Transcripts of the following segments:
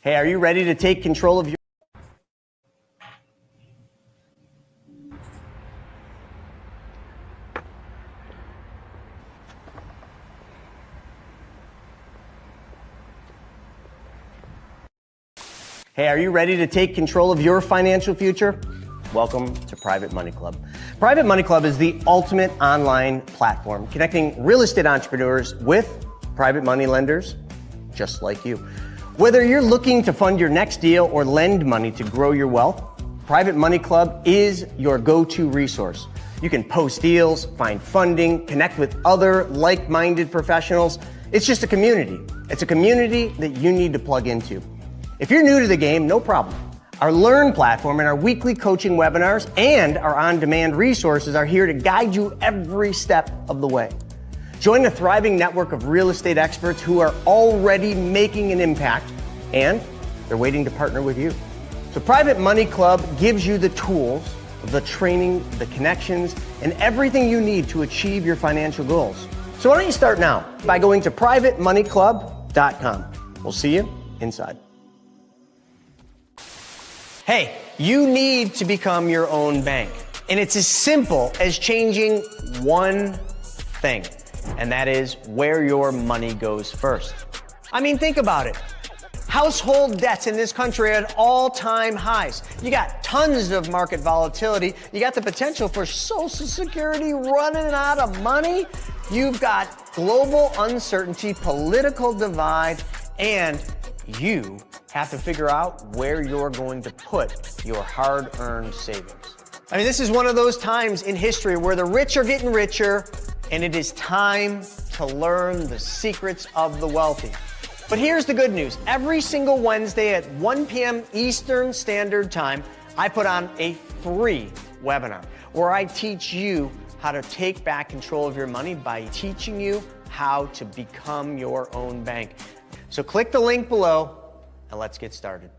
Hey, are you ready to take control of your... Hey, are you ready to take control of your financial future? Welcome to Private Money Club. Private Money Club is the ultimate online platform connecting real estate entrepreneurs with private money lenders just like you. Whether you're looking to fund your next deal or lend money to grow your wealth, Private Money Club is your go-to resource. You can post deals, find funding, connect with other like-minded professionals. It's just a community. It's a community that you need to plug into. If you're new to the game, no problem. Our Learn platform and our weekly coaching webinars and our on-demand resources are here to guide you every step of the way. Join a thriving network of real estate experts who are already making an impact, and they're waiting to partner with you. So Private Money Club gives you the tools, the training, the connections, and everything you need to achieve your financial goals. So why don't you start now by going to privatemoneyclub.com. We'll see you inside. Hey, you need to become your own bank. And it's as simple as changing one thing, and that is where your money goes first. I mean, think about it. Household debts in this country are at all-time highs. You got tons of market volatility. You got the potential for Social Security running out of money. You've got global uncertainty, political divide, and you have to figure out where you're going to put your hard-earned savings. I mean, this is one of those times in history where the rich are getting richer, and it is time to learn the secrets of the wealthy. But here's the good news. Every single Wednesday at 1 p.m. Eastern Standard Time, I put on a free webinar where I teach you how to take back control of your money by teaching you how to become your own bank. So click the link below and let's get started.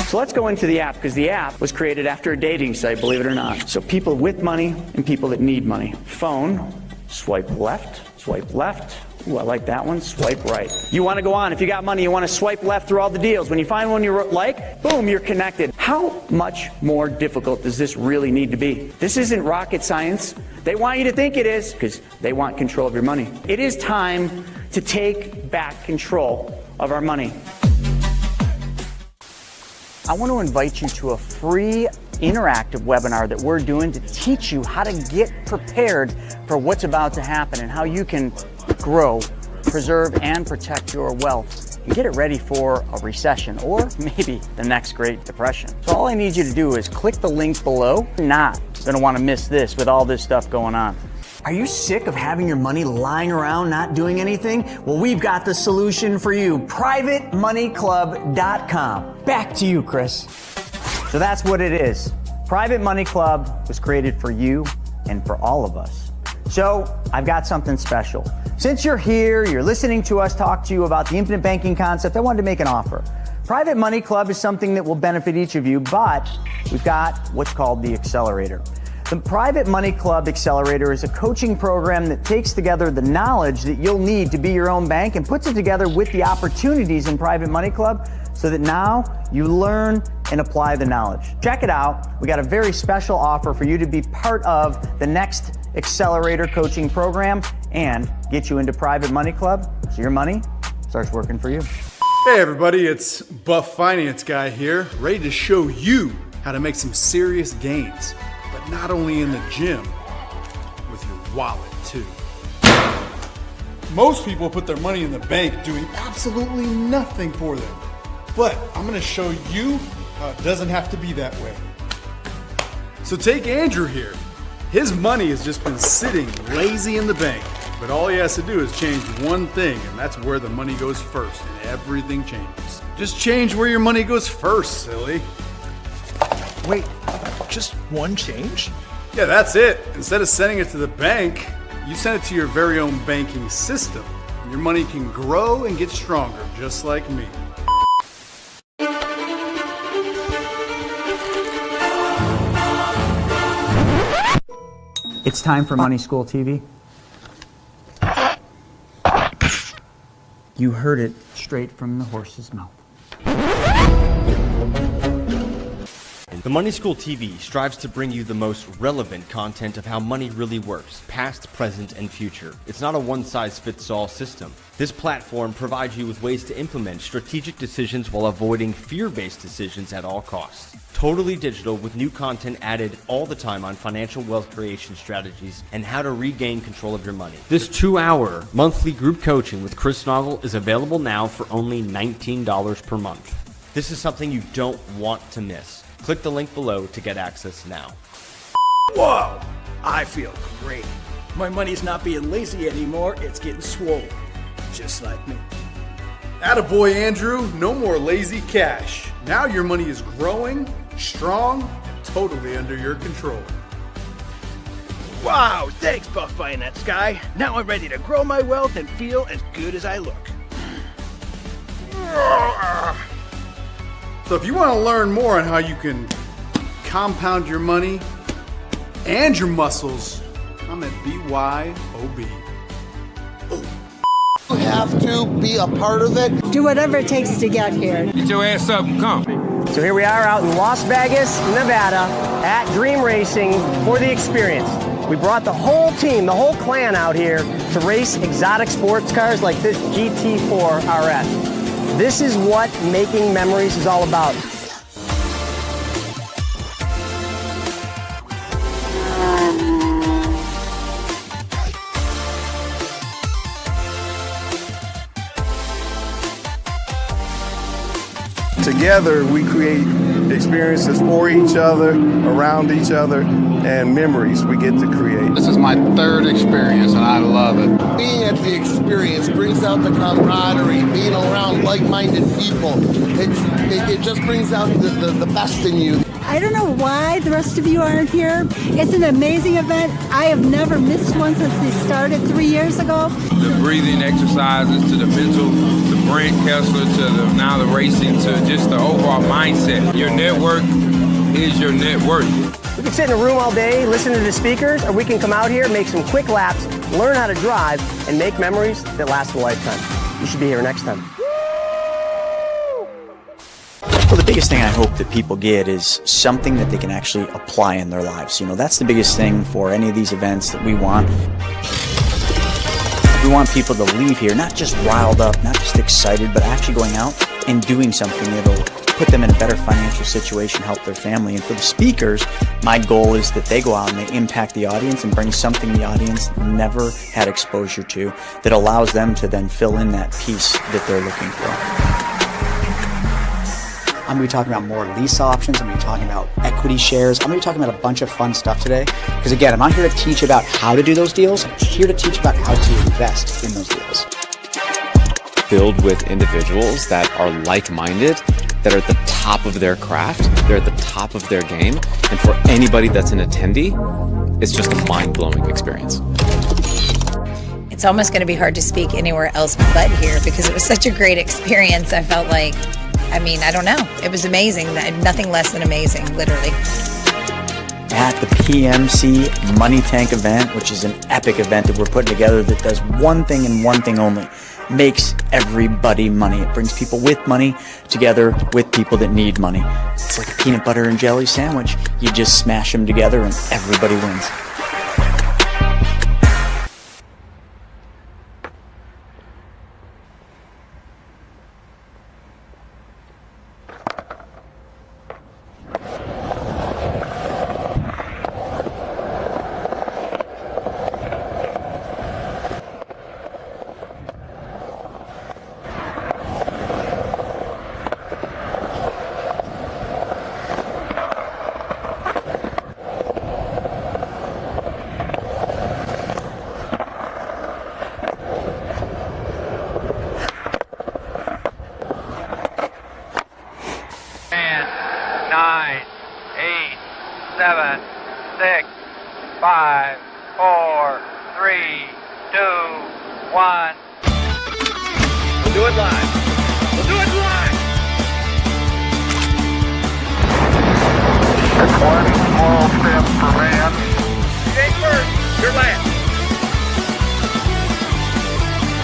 So let's go into the app, because the app was created after a dating site, believe it or not. So people with money and people that need money. Phone, swipe left. Ooh, I like that one. Swipe right. You want to go on. If you got money, you want to swipe left through all the deals. When you find one you like, boom, you're connected. How much more difficult does this really need to be? This isn't rocket science. They want you to think it is because they want control of your money. It is time to take back control of our money. I want to invite you to a free interactive webinar that we're doing to teach you how to get prepared for what's about to happen and how you can grow, preserve, and protect your wealth and get it ready for a recession or maybe the next Great Depression. So all I need you to do is click the link below. You're not going to want to miss this with all this stuff going on. Are you sick of having your money lying around not doing anything? Well, we've got the solution for you. PrivateMoneyClub.com. Back to you, Chris. So that's what it is. Private Money Club was created for you and for all of us. So I've got something special. Since you're here, you're listening to us talk to you about the infinite banking concept, I wanted to make an offer. Private Money Club is something that will benefit each of you, but we've got what's called the Accelerator. The Private Money Club Accelerator is a coaching program that takes together the knowledge that you'll need to be your own bank and puts it together with the opportunities in Private Money Club so that now you learn and apply the knowledge. Check it out. We got a very special offer for you to be part of the next Accelerator coaching program and get you into Private Money Club so your money starts working for you. Hey everybody, it's Buff Finance Guy here, ready to show you how to make some serious gains. But not only in the gym, with your wallet too. Most people put their money in the bank doing absolutely nothing for them. But I'm gonna show you how it doesn't have to be that way. So take Andrew here. His money has just been sitting lazy in the bank. But all he has to do is change one thing, and that's where the money goes first, and everything changes. Just change where your money goes first, silly. Wait, just one change? Yeah, that's it. Instead of sending it to the bank, you send it to your very own banking system. And your money can grow and get stronger, just like me. It's time for Money School TV. You heard it straight from the horse's mouth. The Money School TV strives to bring you the most relevant content of how money really works, past, present, and future. It's not a one-size-fits-all system. This platform provides you with ways to implement strategic decisions while avoiding fear-based decisions at all costs. Totally digital with new content added all the time on financial wealth creation strategies and how to regain control of your money. This 2-hour monthly group coaching with Chris Naugle is available now for only $19 per month. This is something you don't want to miss. Click the link below to get access now. Whoa! I feel great. My money's not being lazy anymore, it's getting swole. Just like me. Attaboy, Andrew. No more lazy cash. Now your money is growing, strong, and totally under your control. Wow, thanks, Buff Finance Guy. Now I'm ready to grow my wealth and feel as good as I look. So if you want to learn more on how you can compound your money and your muscles, I'm at BYOB. You have to be a part of it. Do whatever it takes to get here. Get your ass up and come. So here we are out in Las Vegas, Nevada, at Dream Racing for the experience. We brought the whole team, the whole clan out here to race exotic sports cars like this GT4 RS. This is what making memories is all about. Together, we create experiences for each other, around each other, and memories we get to create. This is my third experience and I love it. Being at the experience brings out the camaraderie, being around like-minded people. It just brings out the best in you. I don't know why the rest of you aren't here. It's an amazing event. I have never missed one since they started 3 years ago. The breathing exercises to the mental, the Brent Kessler to now the racing to just the overall mindset. Your network is your net worth. We can sit in a room all day, listen to the speakers, or we can come out here, make some quick laps, learn how to drive, and make memories that last a lifetime. You should be here next time. Well, the biggest thing I hope that people get is something that they can actually apply in their lives. You know, that's the biggest thing for any of these events that we want. We want people to leave here not just riled up, not just excited, but actually going out and doing something that'll put them in a better financial situation, help their family. And for the speakers, my goal is that they go out and they impact the audience and bring something the audience never had exposure to that allows them to then fill in that piece that they're looking for. I'm going to be talking about more lease options. I'm going to be talking about equity shares. I'm going to be talking about a bunch of fun stuff today. Because again, I'm not here to teach about how to do those deals. I'm here to teach about how to invest in those deals. Filled with individuals that are like-minded, that are at the top of their craft, they're at the top of their game. And for anybody that's an attendee, it's just a mind-blowing experience. It's almost going to be hard to speak anywhere else but here because it was such a great experience. I felt like, I don't know. It was amazing. Nothing less than amazing, literally. At the PMC Money Tank event, which is an epic event that we're putting together that does one thing and one thing only. Makes everybody money. It brings people with money together with people that need money. It's like a peanut butter and jelly sandwich. You just smash them together and everybody wins.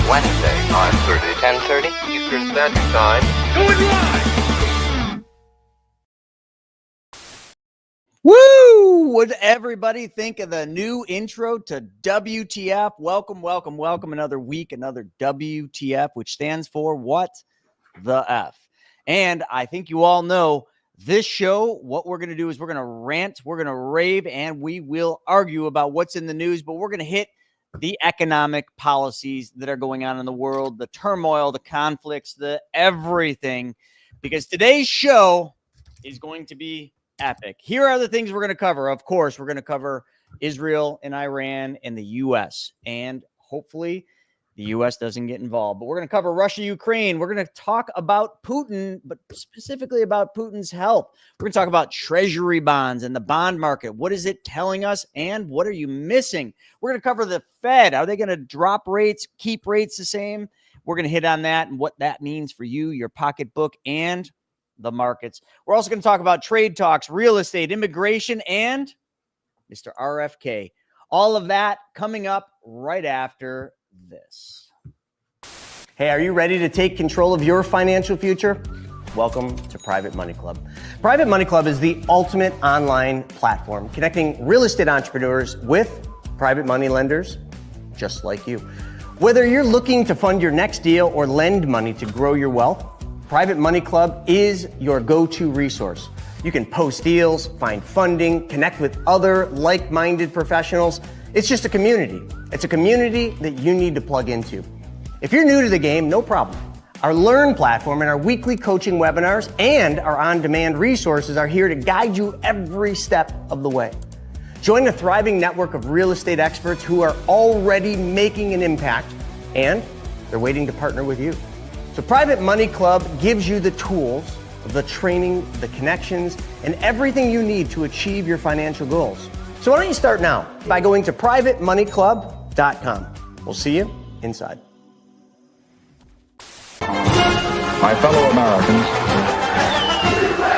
Wednesday, 9:30. 10:30. Eastern Standard Time. Going live! Woo! Would everybody think of the new intro to WTF? Welcome, welcome, welcome. Another week, another WTF, which stands for what? The F. And I think you all know this show, what we're going to do is we're going to rant, we're going to rave, and we will argue about what's in the news, but we're going to hit the economic policies that are going on in the world, the turmoil, the conflicts, the everything, because today's show is going to be epic. Here are the things we're going to cover. Of course, we're going to cover Israel and Iran and the U.S. And hopefully the U.S. doesn't get involved. But we're going to cover Russia, Ukraine. We're going to talk about Putin, but specifically about Putin's health. We're going to talk about treasury bonds and the bond market. What is it telling us? And what are you missing? We're going to cover the Fed. Are they going to drop rates, keep rates the same? We're going to hit on that and what that means for you, your pocketbook, and the markets. We're also going to talk about trade talks, real estate, immigration, and Mr. RFK. All of that coming up right after this. Hey, are you ready to take control of your financial future? Welcome to Private Money Club. Private Money Club is the ultimate online platform connecting real estate entrepreneurs with private money lenders just like you. Whether you're looking to fund your next deal or lend money to grow your wealth, Private Money Club is your go-to resource. You can post deals, find funding, connect with other like-minded professionals. It's just a community. It's a community that you need to plug into. If you're new to the game, no problem. Our Learn platform and our weekly coaching webinars and our on-demand resources are here to guide you every step of the way. Join a thriving network of real estate experts who are already making an impact, and they're waiting to partner with you. So Private Money Club gives you the tools, the training, the connections, and everything you need to achieve your financial goals. So why don't you start now by going to privatemoneyclub.com. We'll see you inside. My fellow Americans.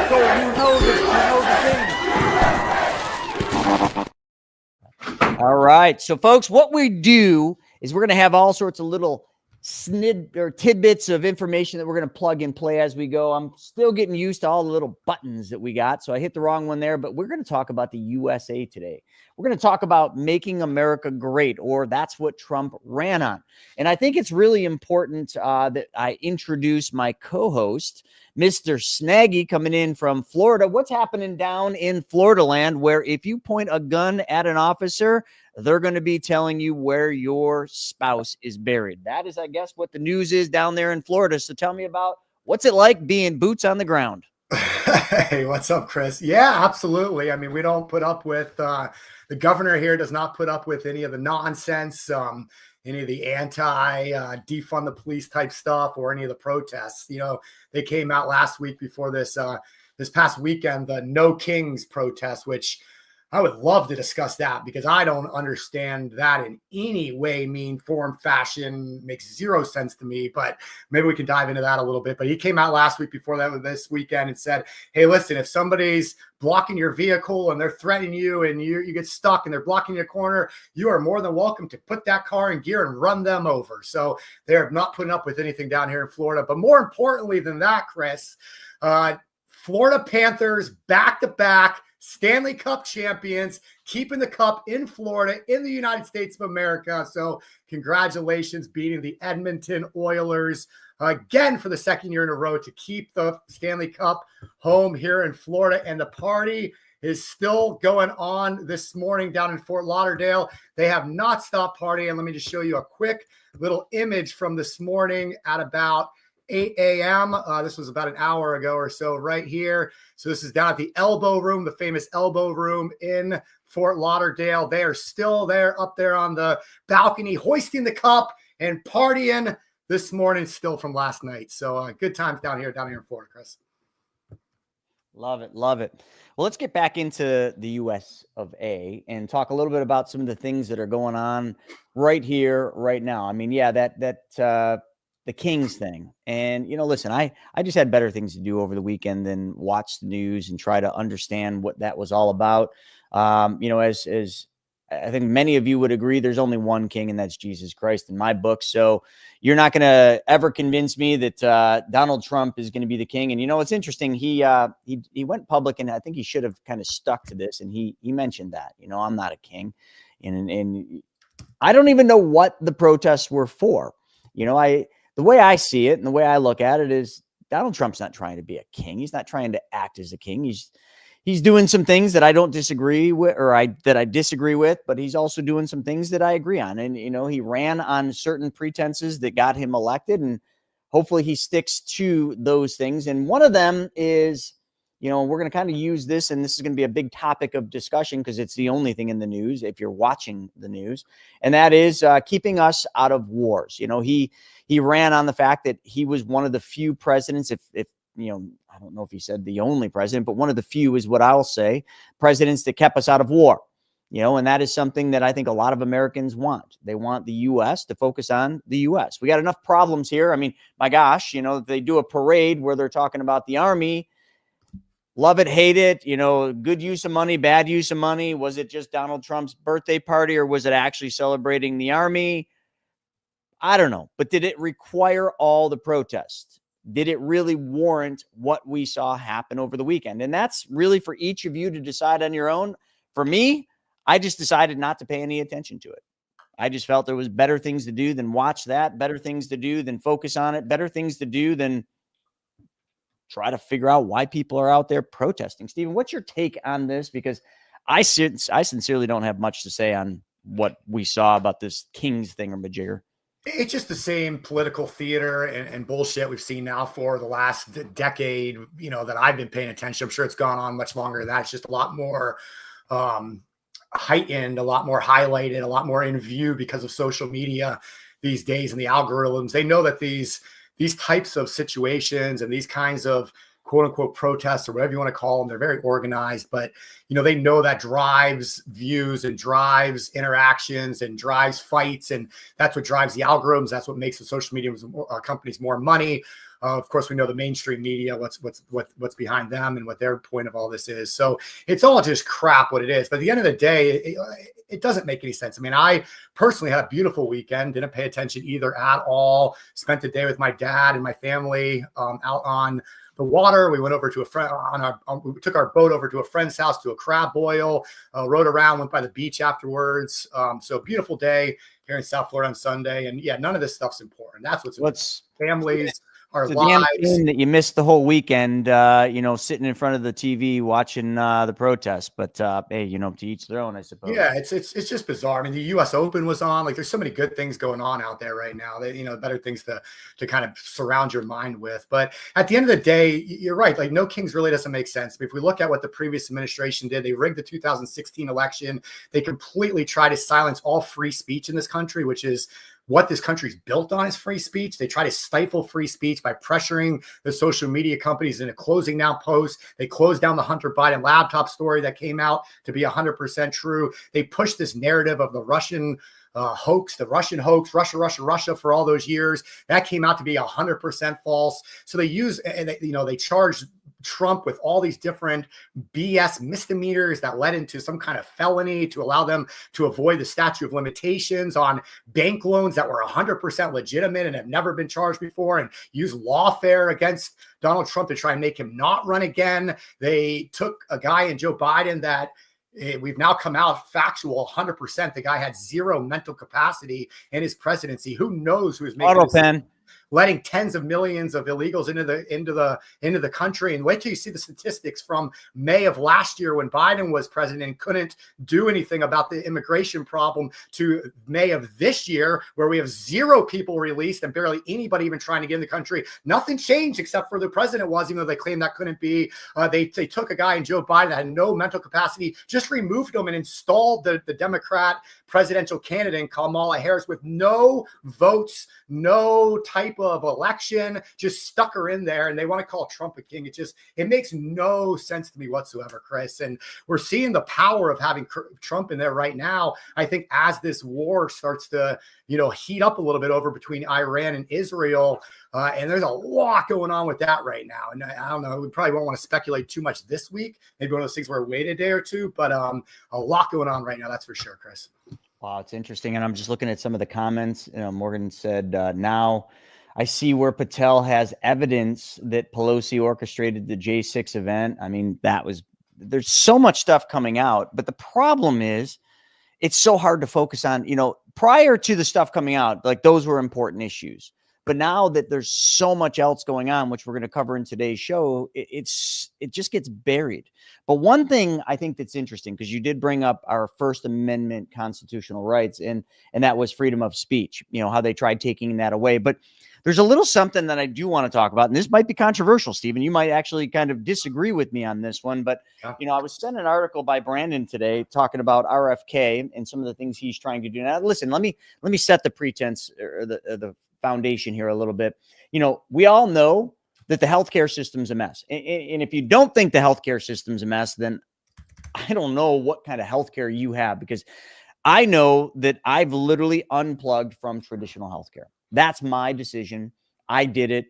So you know the thing. All right. So folks, what we do is we're going to have all sorts of little tidbits of information that we're going to plug and play as we go. I'm still getting used to all the little buttons that we got, so I hit the wrong one there, but we're going to talk about the USA today. We're going to talk about making America great, or that's what Trump ran on. And I think it's really important that I introduce my co-host, Mr. Snaggy, coming in from Florida. What's happening down in Florida land, where if you point a gun at an officer, they're going to be telling you where your spouse is buried. That is, I guess, what the news is down there in Florida. So tell me about what's it like being boots on the ground? Hey, what's up, Chris? Yeah, absolutely. I mean, we don't put up with, the governor here does not put up with any of the nonsense, any of the defund the police type stuff or any of the protests. You know, they came out last week before this past weekend, the No Kings protest, which I would love to discuss that because I don't understand that in any way, mean, form, fashion. Makes zero sense to me, but maybe we can dive into that a little bit. But he came out last week before that this weekend and said, hey, listen, if somebody's blocking your vehicle and they're threatening you and you get stuck and they're blocking your corner, you are more than welcome to put that car in gear and run them over. So they're not putting up with anything down here in Florida. But more importantly than that, Chris, Florida Panthers back-to-back Stanley Cup champions, keeping the cup in Florida, in the United States of America. So congratulations, beating the Edmonton Oilers again for the second year in a row to keep the Stanley Cup home here in Florida. And the party is still going on this morning down in Fort Lauderdale. They have not stopped partying. Let me just show you a quick little image from this morning at about 8 a.m. This was about an hour ago or so right here. So this is down at the Elbow Room, the famous Elbow Room in Fort Lauderdale. They are still there up there on the balcony, hoisting the cup and partying this morning still from last night. So good times down here in Florida, Chris. Love it. Love it. Well, let's get back into the US of A and talk a little bit about some of the things that are going on right here, right now. I mean, yeah, the Kings thing. And, you know, listen, I just had better things to do over the weekend than watch the news and try to understand what that was all about. You know, as I think many of you would agree there's only one king, and that's Jesus Christ in my book. So you're not going to ever convince me that Donald Trump is going to be the king. And it's interesting. He went public, and I think he should have kind of stuck to this. And he mentioned that, I'm not a king, and I don't even know what the protests were for. The way I see it and the way I look at it is Donald Trump's not trying to be a king. He's not trying to act as a king. He's doing some things that I don't disagree with, or that I disagree with, but he's also doing some things that I agree on. And, he ran on certain pretenses that got him elected, and hopefully he sticks to those things. And one of them is, we're going to kind of use this, and this is going to be a big topic of discussion because it's the only thing in the news if you're watching the news. And that is keeping us out of wars. He ran on the fact that he was one of the few presidents, if I don't know if he said the only president, but one of the few is what I'll say, presidents that kept us out of war, and that is something that I think a lot of Americans want. They want the U.S. to focus on the U.S. We got enough problems here. I mean, my gosh, they do a parade where they're talking about the Army. Love it, hate it, good use of money, bad use of money. Was it just Donald Trump's birthday party, or was it actually celebrating the Army? I don't know. But did it require all the protests? Did it really warrant what we saw happen over the weekend? And that's really for each of you to decide on your own. For me, I just decided not to pay any attention to it. I just felt there was better things to do than watch that, better things to do than focus on it, better things to do than try to figure out why people are out there protesting. Stephen, what's your take on this? Because I sincerely don't have much to say on what we saw about this Kings thingamajigger. It's just the same political theater and bullshit we've seen now for the last decade, that I've been paying attention. I'm sure it's gone on much longer than that. It's just a lot more heightened, a lot more highlighted, a lot more in view because of social media these days and the algorithms. They know that these types of situations and these kinds of quote unquote protests, or whatever you want to call them, they're very organized, but they know that drives views and drives interactions and drives fights, and that's what drives the algorithms. That's what makes the social media companies more money. Of course, we know the mainstream media, what's behind them and what their point of all this is. So it's all just crap what it is. But at the end of the day, it doesn't make any sense. I mean, I personally had a beautiful weekend, didn't pay attention either at all. Spent the day with my dad and my family out on the water. We went over to a friend we took our boat over to a friend's house to a crab boil, rode around, went by the beach afterwards. So beautiful day here in South Florida on Sunday. And yeah, none of this stuff's important. That's what's families, our lives. That you missed the whole weekend, sitting in front of the TV watching the protests. But hey, to each their own, I suppose. Yeah, it's just bizarre. I mean, the U.S. Open was on. Like, there's so many good things going on out there right now. That better things to kind of surround your mind with. But at the end of the day, you're right. Like, no kings really doesn't make sense. If we look at what the previous administration did, they rigged the 2016 election. They completely tried to silence all free speech in this country, which is what this country's built on, is free speech. They try to stifle free speech by pressuring the social media companies into closing down posts. They closed down the Hunter Biden laptop story that came out to be 100% true. They pushed this narrative of the Russian hoax, Russia for all those years. That came out to be 100% false. So they charged Trump with all these different BS misdemeanors that led into some kind of felony to allow them to avoid the statute of limitations on bank loans that were 100% legitimate and have never been charged before, and use lawfare against Donald Trump to try and make him not run again. They took a guy in Joe Biden that we've now come out factual 100%. The guy had zero mental capacity in his presidency. Who knows who is making letting tens of millions of illegals into the country. And wait till you see the statistics from May of last year when Biden was president and couldn't do anything about the immigration problem, to May of this year, where we have zero people released and barely anybody even trying to get in the country. Nothing changed except for the president was, even though they claimed that couldn't be. They took a guy in Joe Biden that had no mental capacity, just removed him and installed the Democrat presidential candidate Kamala Harris with no votes, no type type of election, just stuck her in there, and they want to call Trump a king. It makes no sense to me whatsoever, Chris. And we're seeing the power of having Trump in there right now. I think as this war starts to, heat up a little bit over between Iran and Israel, and there's a lot going on with that right now. And I don't know, we probably won't want to speculate too much this week. Maybe one of those things where we wait a day or two, but a lot going on right now. That's for sure, Chris. Wow, it's interesting. And I'm just looking at some of the comments. Morgan said, now I see where Patel has evidence that Pelosi orchestrated the J6 event. I mean, there's so much stuff coming out, but the problem is it's so hard to focus on, prior to the stuff coming out, like those were important issues. But now that there's so much else going on, which we're going to cover in today's show, it just gets buried. But one thing I think that's interesting, because you did bring up our First Amendment constitutional rights, and that was freedom of speech, how they tried taking that away. But there's a little something that I do want to talk about, and this might be controversial, Stephen. You might actually kind of disagree with me on this one, but I was sent an article by Brandon today talking about RFK and some of the things he's trying to do. Now, listen, let me set the pretense or the foundation here a little bit. We all know that the healthcare system's a mess. And if you don't think the healthcare system's a mess, then I don't know what kind of healthcare you have, because I know that I've literally unplugged from traditional healthcare. That's my decision. I did it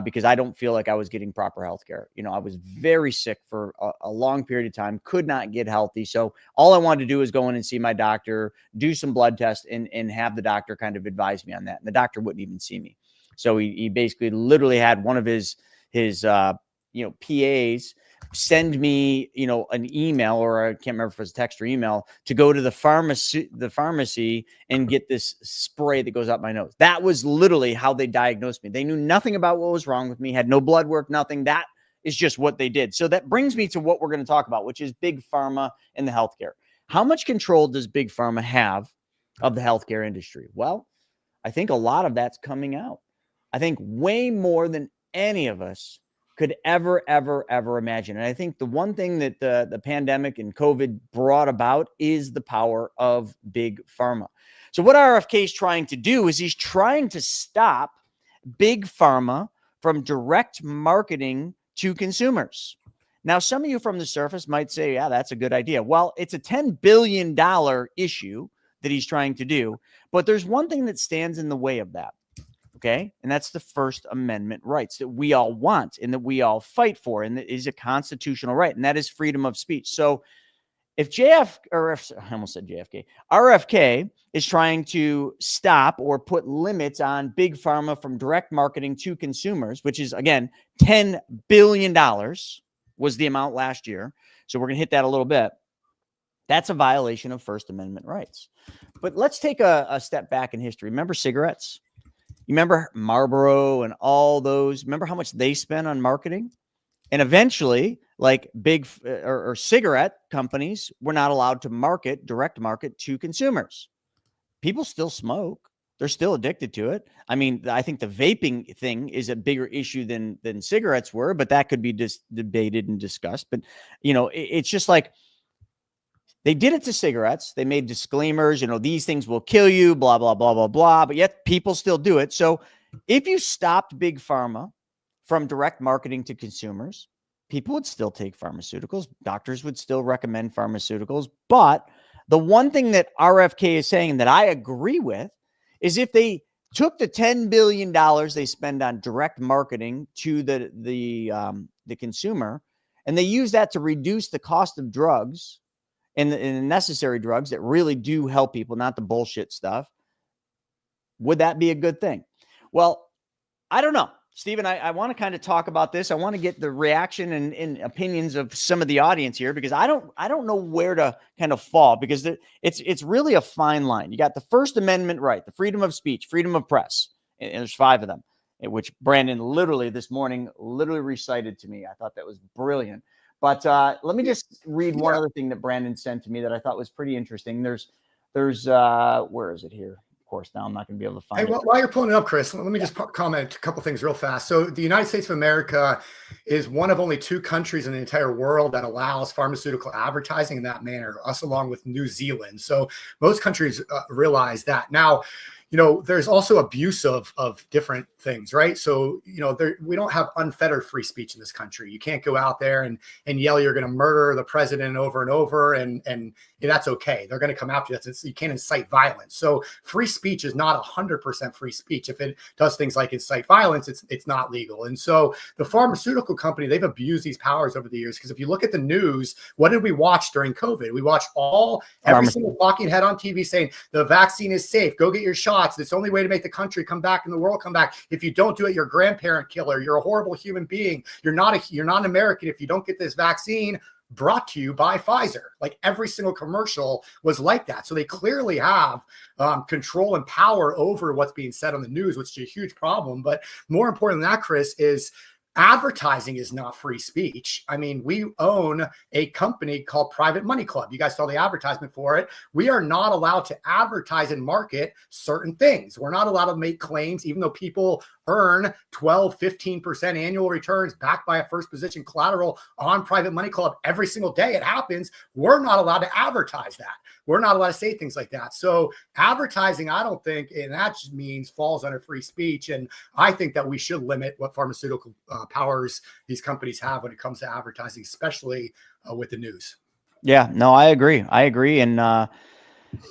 because I don't feel like I was getting proper healthcare. I was very sick for a long period of time, could not get healthy. So all I wanted to do was go in and see my doctor, do some blood tests, and have the doctor kind of advise me on that. And the doctor wouldn't even see me. So he basically literally had one of his PAs send me, an email, or I can't remember if it was text or email, to go to the pharmacy and get this spray that goes up my nose. That was literally how they diagnosed me. They knew nothing about what was wrong with me, had no blood work, nothing. That is just what they did. So that brings me to what we're going to talk about, which is big pharma and the healthcare. How much control does big pharma have of the healthcare industry? Well, I think a lot of that's coming out. I think way more than any of us could ever imagine. And I think the one thing that the pandemic and COVID brought about is the power of big pharma. So what RFK is trying to do is he's trying to stop big pharma from direct marketing to consumers. Now, some of you from the surface might say, yeah, that's a good idea. Well, it's a $10 billion issue that he's trying to do, but there's one thing that stands in the way of that. Okay. And that's the First Amendment rights that we all want and that we all fight for. And that is a constitutional right. And that is freedom of speech. So if RFK is trying to stop or put limits on big pharma from direct marketing to consumers, which is, again, $10 billion was the amount last year. So we're going to hit that a little bit. That's a violation of First Amendment rights. But let's take a step back in history. Remember cigarettes? You remember Marlboro and all those? Remember how much they spent on marketing? And eventually, like big or cigarette companies were not allowed to direct market to consumers. People still smoke. They're still addicted to it. I mean, I think the vaping thing is a bigger issue than cigarettes were, but that could be debated and discussed. But, it's just like, they did it to cigarettes. They made disclaimers, these things will kill you, blah, blah, blah, blah, blah. But yet people still do it. So if you stopped big pharma from direct marketing to consumers, people would still take pharmaceuticals. Doctors would still recommend pharmaceuticals. But the one thing that RFK is saying that I agree with is if they took the $10 billion they spend on direct marketing to the consumer, and they use that to reduce the cost of drugs, and the necessary drugs that really do help people, not the bullshit stuff, would that be a good thing? Well, I don't know. Stephen, I want to kind of talk about this. I want to get the reaction and opinions of some of the audience here, because I don't know where to kind of fall, because it's really a fine line. You got the First Amendment right, the freedom of speech, freedom of press, and there's 5 of them, which Brandon literally this morning recited to me. I thought that was brilliant. But let me just read one other thing that Brandon sent to me that I thought was pretty interesting. There's where is it here? Of course, now I'm not going to be able to find it. While you're pulling it up, Chris, let me just comment a couple things real fast. So the United States of America is one of only 2 countries in the entire world that allows pharmaceutical advertising in that manner, us along with New Zealand. So most countries realize that. Now, there's also abuse of different things, right? So, we don't have unfettered free speech in this country. You can't go out there and yell you're going to murder the president over and over, and that's okay. They're going to come after you. You can't incite violence. So free speech is not 100% free speech. If it does things like incite violence, it's not legal. And so the pharmaceutical company, they've abused these powers over the years, because if you look at the news, what did we watch during COVID? We watched every single talking head on TV saying the vaccine is safe. Go get your shots. It's the only way to make the country come back and the world come back. If you don't do it, you're a grandparent killer. You're a horrible human being. You're not an American if you don't get this vaccine. Brought to you by Pfizer. Like every single commercial was like that. So they clearly have control and power over what's being said on the news, which is a huge problem. But more important than that, Chris, is advertising is not free speech. I mean, we own a company called Private Money Club. You guys saw the advertisement for it. We are not allowed to advertise and market certain things. We're not allowed to make claims, even though people earn 12, 15% annual returns backed by a first position collateral on Private Money Club every single day. It happens. We're not allowed to advertise that. We're not allowed to say things like that. So advertising, I don't think, and that just means falls under free speech. And I think that we should limit what pharmaceutical powers these companies have when it comes to advertising, especially with the news. Yeah, no, I agree. And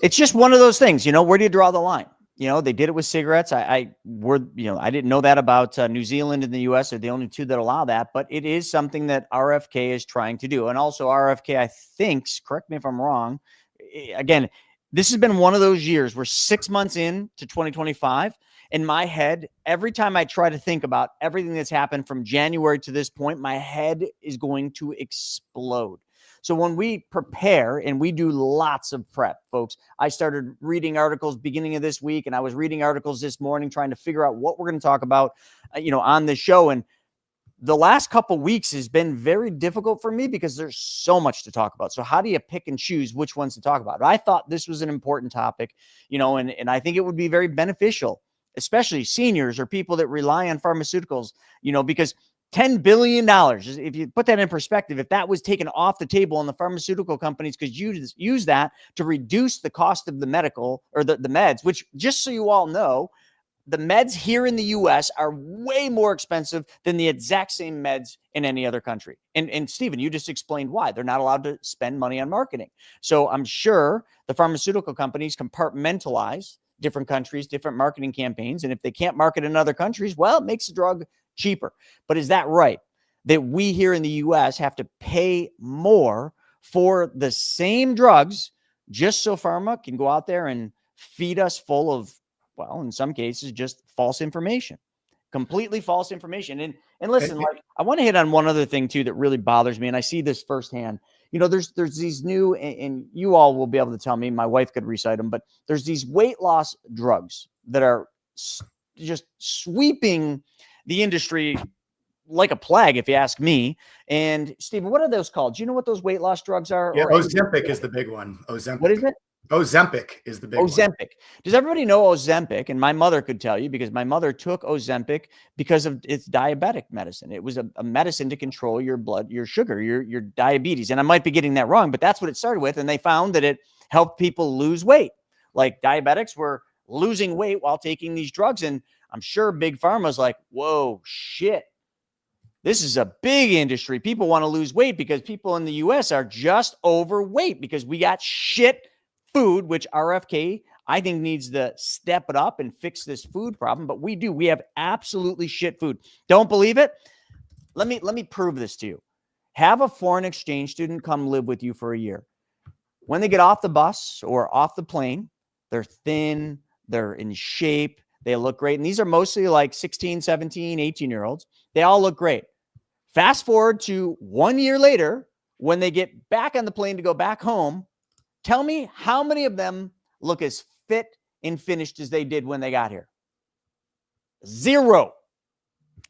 it's just one of those things, where do you draw the line? They did it with cigarettes. I didn't know that about New Zealand and the US are the only two that allow that, but it is something that RFK is trying to do. And also RFK, I think, correct me if I'm wrong, again, this has been one of those years where 6 months into 2025, in my head, every time I try to think about everything that's happened from January to this point, my head is going to explode. So when we prepare, and we do lots of prep, folks, I started reading articles beginning of this week, and I was reading articles this morning trying to figure out what we're going to talk about, on this show. And the last couple weeks has been very difficult for me because there's so much to talk about. So how do you pick and choose which ones to talk about? I thought this was an important topic, and I think it would be very beneficial, especially seniors or people that rely on pharmaceuticals, because $10 billion, if you put that in perspective, if that was taken off the table and the pharmaceutical companies could use that to reduce the cost of the medical or the meds, which, just so you all know, the meds here in the US are way more expensive than the exact same meds in any other country. And Stephen, you just explained why they're not allowed to spend money on marketing. So I'm sure the pharmaceutical companies compartmentalize different countries, different marketing campaigns. And if they can't market in other countries, well, it makes the drug cheaper. But is that right? That we here in the US have to pay more for the same drugs just so pharma can go out there and feed us full of, well, in some cases, just false information, completely false information. And listen, like, I want to hit on one other thing too that really bothers me, and I see this firsthand. There's these new, and you all will be able to tell me, my wife could recite them, but there's these weight loss drugs that are just sweeping the industry like a plague, if you ask me. And Stephen, what are those called? Do you know what those weight loss drugs are? Yeah, Ozempic is the big one. Ozempic. What is it? Ozempic is the big one. Ozempic. Does everybody know Ozempic? And my mother could tell you, because my mother took Ozempic because of its diabetic medicine. It was a medicine to control your blood, your sugar, your diabetes. And I might be getting that wrong, but that's what it started with. And they found that it helped people lose weight. Like diabetics were losing weight while taking these drugs. And I'm sure Big Pharma's like, whoa, shit. This is a big industry. People want to lose weight because people in the US are just overweight because we got shit food, which RFK, I think, needs to step it up and fix this food problem. But we do. We have absolutely shit food. Don't believe it? Let me prove this to you. Have a foreign exchange student come live with you for a year. When they get off the bus or off the plane, they're thin, they're in shape, they look great. And these are mostly like 16, 17, 18-year-olds. They all look great. Fast forward to 1 year later, when they get back on the plane to go back home, tell me how many of them look as fit and finished as they did when they got here? Zero.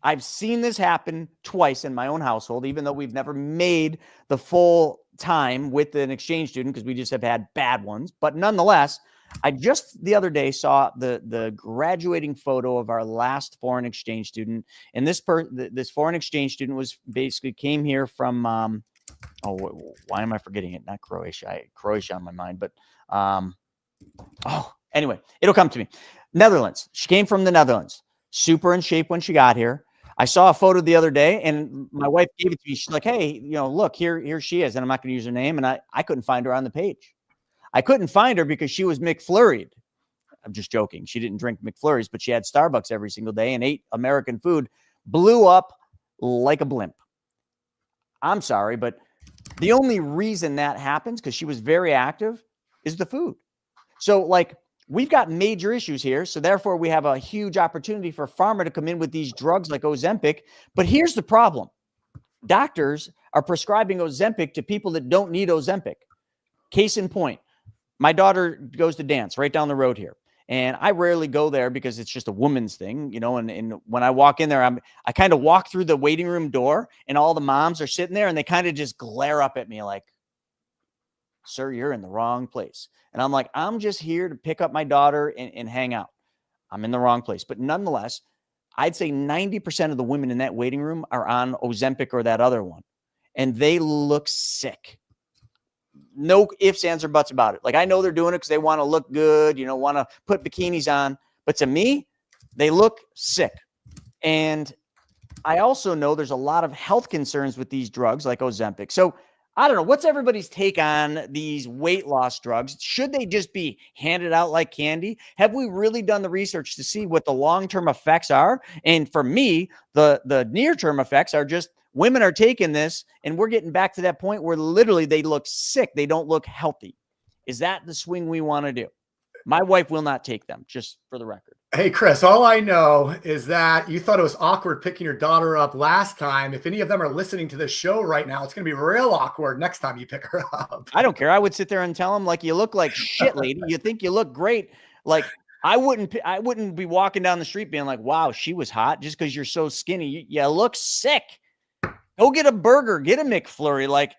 I've seen this happen twice in my own household, even though we've never made the full time with an exchange student because we just have had bad ones. But nonetheless, I just the other day saw the graduating photo of our last foreign exchange student. And this foreign exchange student was basically came here from why am I forgetting it? Not Croatia. Croatia on my mind, but anyway, it'll come to me. Netherlands. She came from the Netherlands. Super in shape when she got here. I saw a photo the other day, and my wife gave it to me. She's like, hey, look, here she is. And I'm not going to use her name. And I couldn't find her on the page. I couldn't find her because she was McFlurried. I'm just joking. She didn't drink McFlurries, but she had Starbucks every single day and ate American food, blew up like a blimp. I'm sorry, but the only reason that happens, because she was very active, is the food. So, like, we've got major issues here. So therefore, we have a huge opportunity for pharma to come in with these drugs like Ozempic. But here's the problem. Doctors are prescribing Ozempic to people that don't need Ozempic. Case in point, my daughter goes to dance right down the road here. And I rarely go there because it's just a woman's thing, and when I walk in there, I kind of walk through the waiting room door and all the moms are sitting there and they kind of just glare up at me like, sir, you're in the wrong place. And I'm like, I'm just here to pick up my daughter and hang out. I'm in the wrong place. But nonetheless, I'd say 90% of the women in that waiting room are on Ozempic or that other one. And they look sick. No ifs, ands, or buts about it. Like, I know they're doing it because they want to look good, want to put bikinis on. But to me, they look sick. And I also know there's a lot of health concerns with these drugs like Ozempic. So I don't know. What's everybody's take on these weight loss drugs? Should they just be handed out like candy? Have we really done the research to see what the long-term effects are? And for me, the near-term effects are just women are taking this, and we're getting back to that point where literally they look sick. They don't look healthy. Is that the swing we want to do? My wife will not take them, just for the record. Hey, Chris, all I know is that you thought it was awkward picking your daughter up last time. If any of them are listening to this show right now, it's going to be real awkward next time you pick her up. I don't care. I would sit there and tell them, like, you look like shit, lady. You think you look great. Like, I wouldn't be walking down the street being like, wow, she was hot just because you're so skinny. You look sick. Go get a burger, get a McFlurry. Like,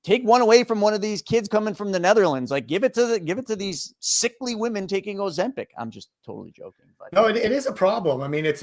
take one away from one of these kids coming from the Netherlands. Like, give it to these sickly women taking Ozempic. I'm just totally joking. But no, it is a problem. I mean, it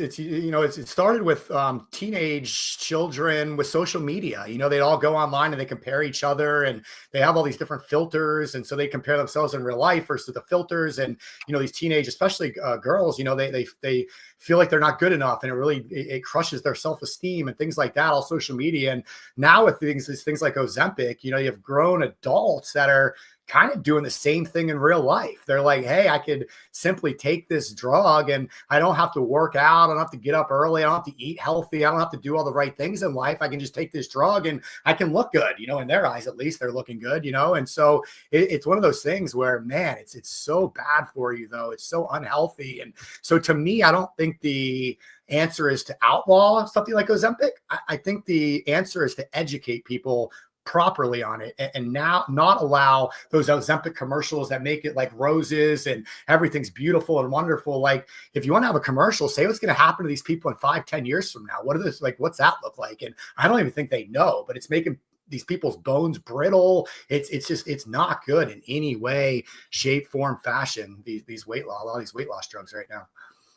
started with teenage children with social media. They all go online and they compare each other, and they have all these different filters, and so they compare themselves in real life versus the filters. And these teenage, especially girls, they feel like they're not good enough, and it crushes their self-esteem and things like that. All social media, and now with things like Ozempic, you have grown adults that are kind of doing the same thing in real life. They're like, hey, I could simply take this drug and I don't have to work out. I don't have to get up early. I don't have to eat healthy. I don't have to do all the right things in life. I can just take this drug and I can look good, in their eyes, at least they're looking good, And so it's one of those things where, man, it's so bad for you though. It's so unhealthy. And so to me, I don't think the answer is to outlaw something like Ozempic. I think the answer is to educate people properly on it and now not allow those Ozempic commercials that make it like roses and everything's beautiful and wonderful. Like, if you want to have a commercial, say what's going to happen to these people in 5-10 years from now. What are this, like, what's that look like? And I don't even think they know, but it's making these people's bones brittle. It's not good in any way, shape, form, fashion, these weight loss, a lot of these weight loss drugs right now.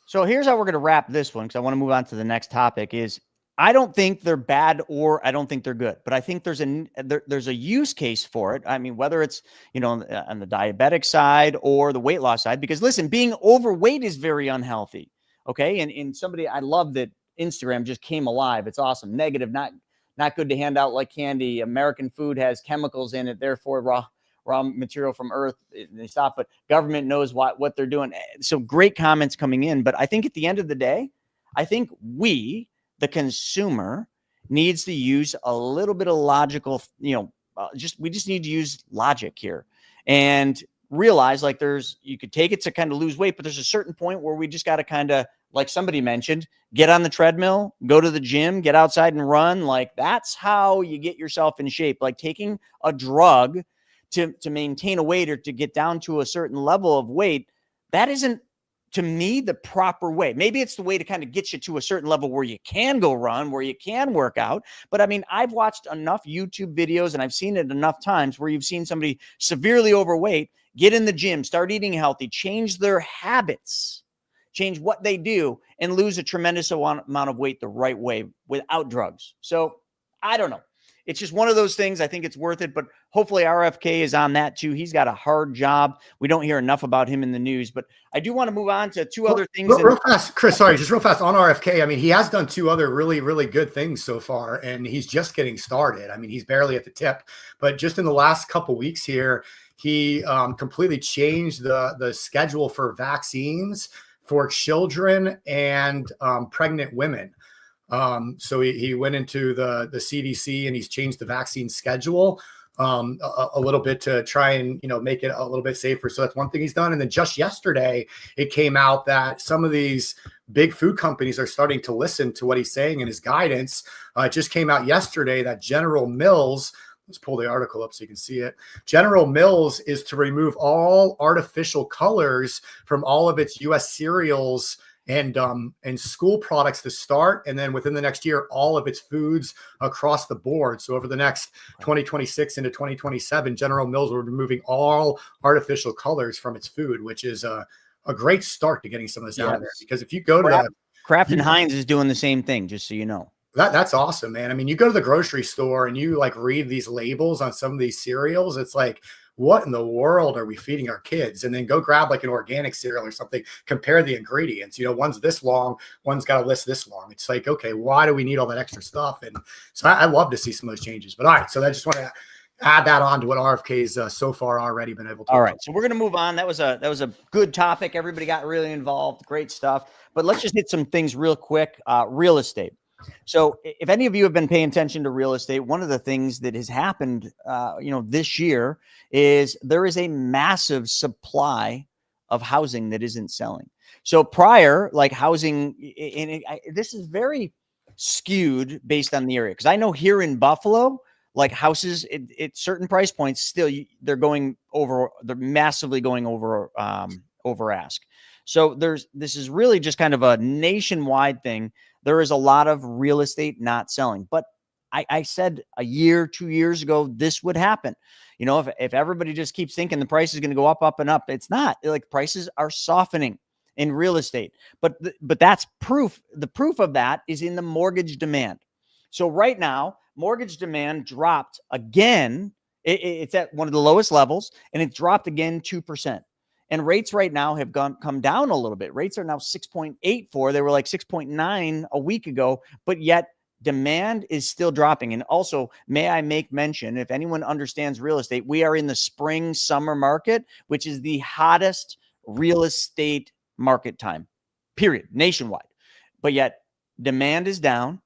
So here's how we're going to wrap this one, because I want to move on to the next topic. Is I don't think they're bad, or I don't think they're good, but I think there's a use case for it. I mean, whether it's, on the diabetic side or the weight loss side, because listen, being overweight is very unhealthy. Okay. And somebody, I love that Instagram just came alive. It's awesome. Negative, not good to hand out like candy. American food has chemicals in it. Therefore raw material from earth. They stop, but government knows what they're doing. So great comments coming in. But I think at the end of the day, I think the consumer needs to use a little bit of logical, we just need to use logic here and realize, like, you could take it to kind of lose weight, but there's a certain point where we just got to kind of, like somebody mentioned, get on the treadmill, go to the gym, get outside and run. Like, that's how you get yourself in shape. Like, taking a drug to maintain a weight or to get down to a certain level of weight, that isn't, to me, the proper way. Maybe it's the way to kind of get you to a certain level where you can go run, where you can work out. But I mean, I've watched enough YouTube videos and I've seen it enough times where you've seen somebody severely overweight, get in the gym, start eating healthy, change their habits, change what they do, and lose a tremendous amount of weight the right way without drugs. So I don't know. it's just one of those things. I think it's worth it, but hopefully RFK is on that too. He's got a hard job. We don't hear enough about him in the news, but I do want to move on to two other things. Real fast, Chris, sorry, just real fast on RFK. I mean, he has done two other really, really good things so far, and he's just getting started. I mean, he's barely at the tip, but just in the last couple weeks here, he completely changed the schedule for vaccines for children and pregnant women. So he went into the CDC and he's changed the vaccine schedule a little bit to try and, make it a little bit safer. So that's one thing he's done. And then just yesterday, it came out that some of these big food companies are starting to listen to what he's saying in his guidance. It just came out yesterday that General Mills, let's pull the article up so you can see it. General Mills is to remove all artificial colors from all of its U.S. cereals and school products to start. And then within the next year, all of its foods across the board. So over the next 2026 into 2027, General Mills will be removing all artificial colors from its food, which is a great start to getting some of this out of there. Because if you go to Kraft and Heinz is doing the same thing, just so you know. That's awesome, man. I mean, you go to the grocery store and you read these labels on some of these cereals. It's like, what in the world are we feeding our kids? And then go grab an organic cereal or something, compare the ingredients. One's this long, one's got a list this long. It's like, okay, why do we need all that extra stuff? And so I love to see some of those changes. But all right, so I just want to add that on to what RFK's so far already been able to. All right, so we're going to move on. That was a good topic. Everybody got really involved. Great stuff. But let's just hit some things real quick. Real estate. So if any of you have been paying attention to real estate, one of the things that has happened, this year is there is a massive supply of housing that isn't selling. So prior, housing, this is very skewed based on the area. Because I know here in Buffalo, houses at certain price points, still they're massively going over ask. So this is really just kind of a nationwide thing. There is a lot of real estate not selling, but I said a year, 2 years ago, this would happen. If everybody just keeps thinking the price is going to go up, up and up, it's not. Prices are softening in real estate, but that's proof. The proof of that is in the mortgage demand. So right now, mortgage demand dropped again. It's at one of the lowest levels, and it dropped again 2%. And rates right now have come down a little bit. Rates are now 6.84. They were 6.9 a week ago, but yet demand is still dropping. And also, may I make mention, if anyone understands real estate, we are in the spring summer market, which is the hottest real estate market time, period, nationwide. But yet demand is down.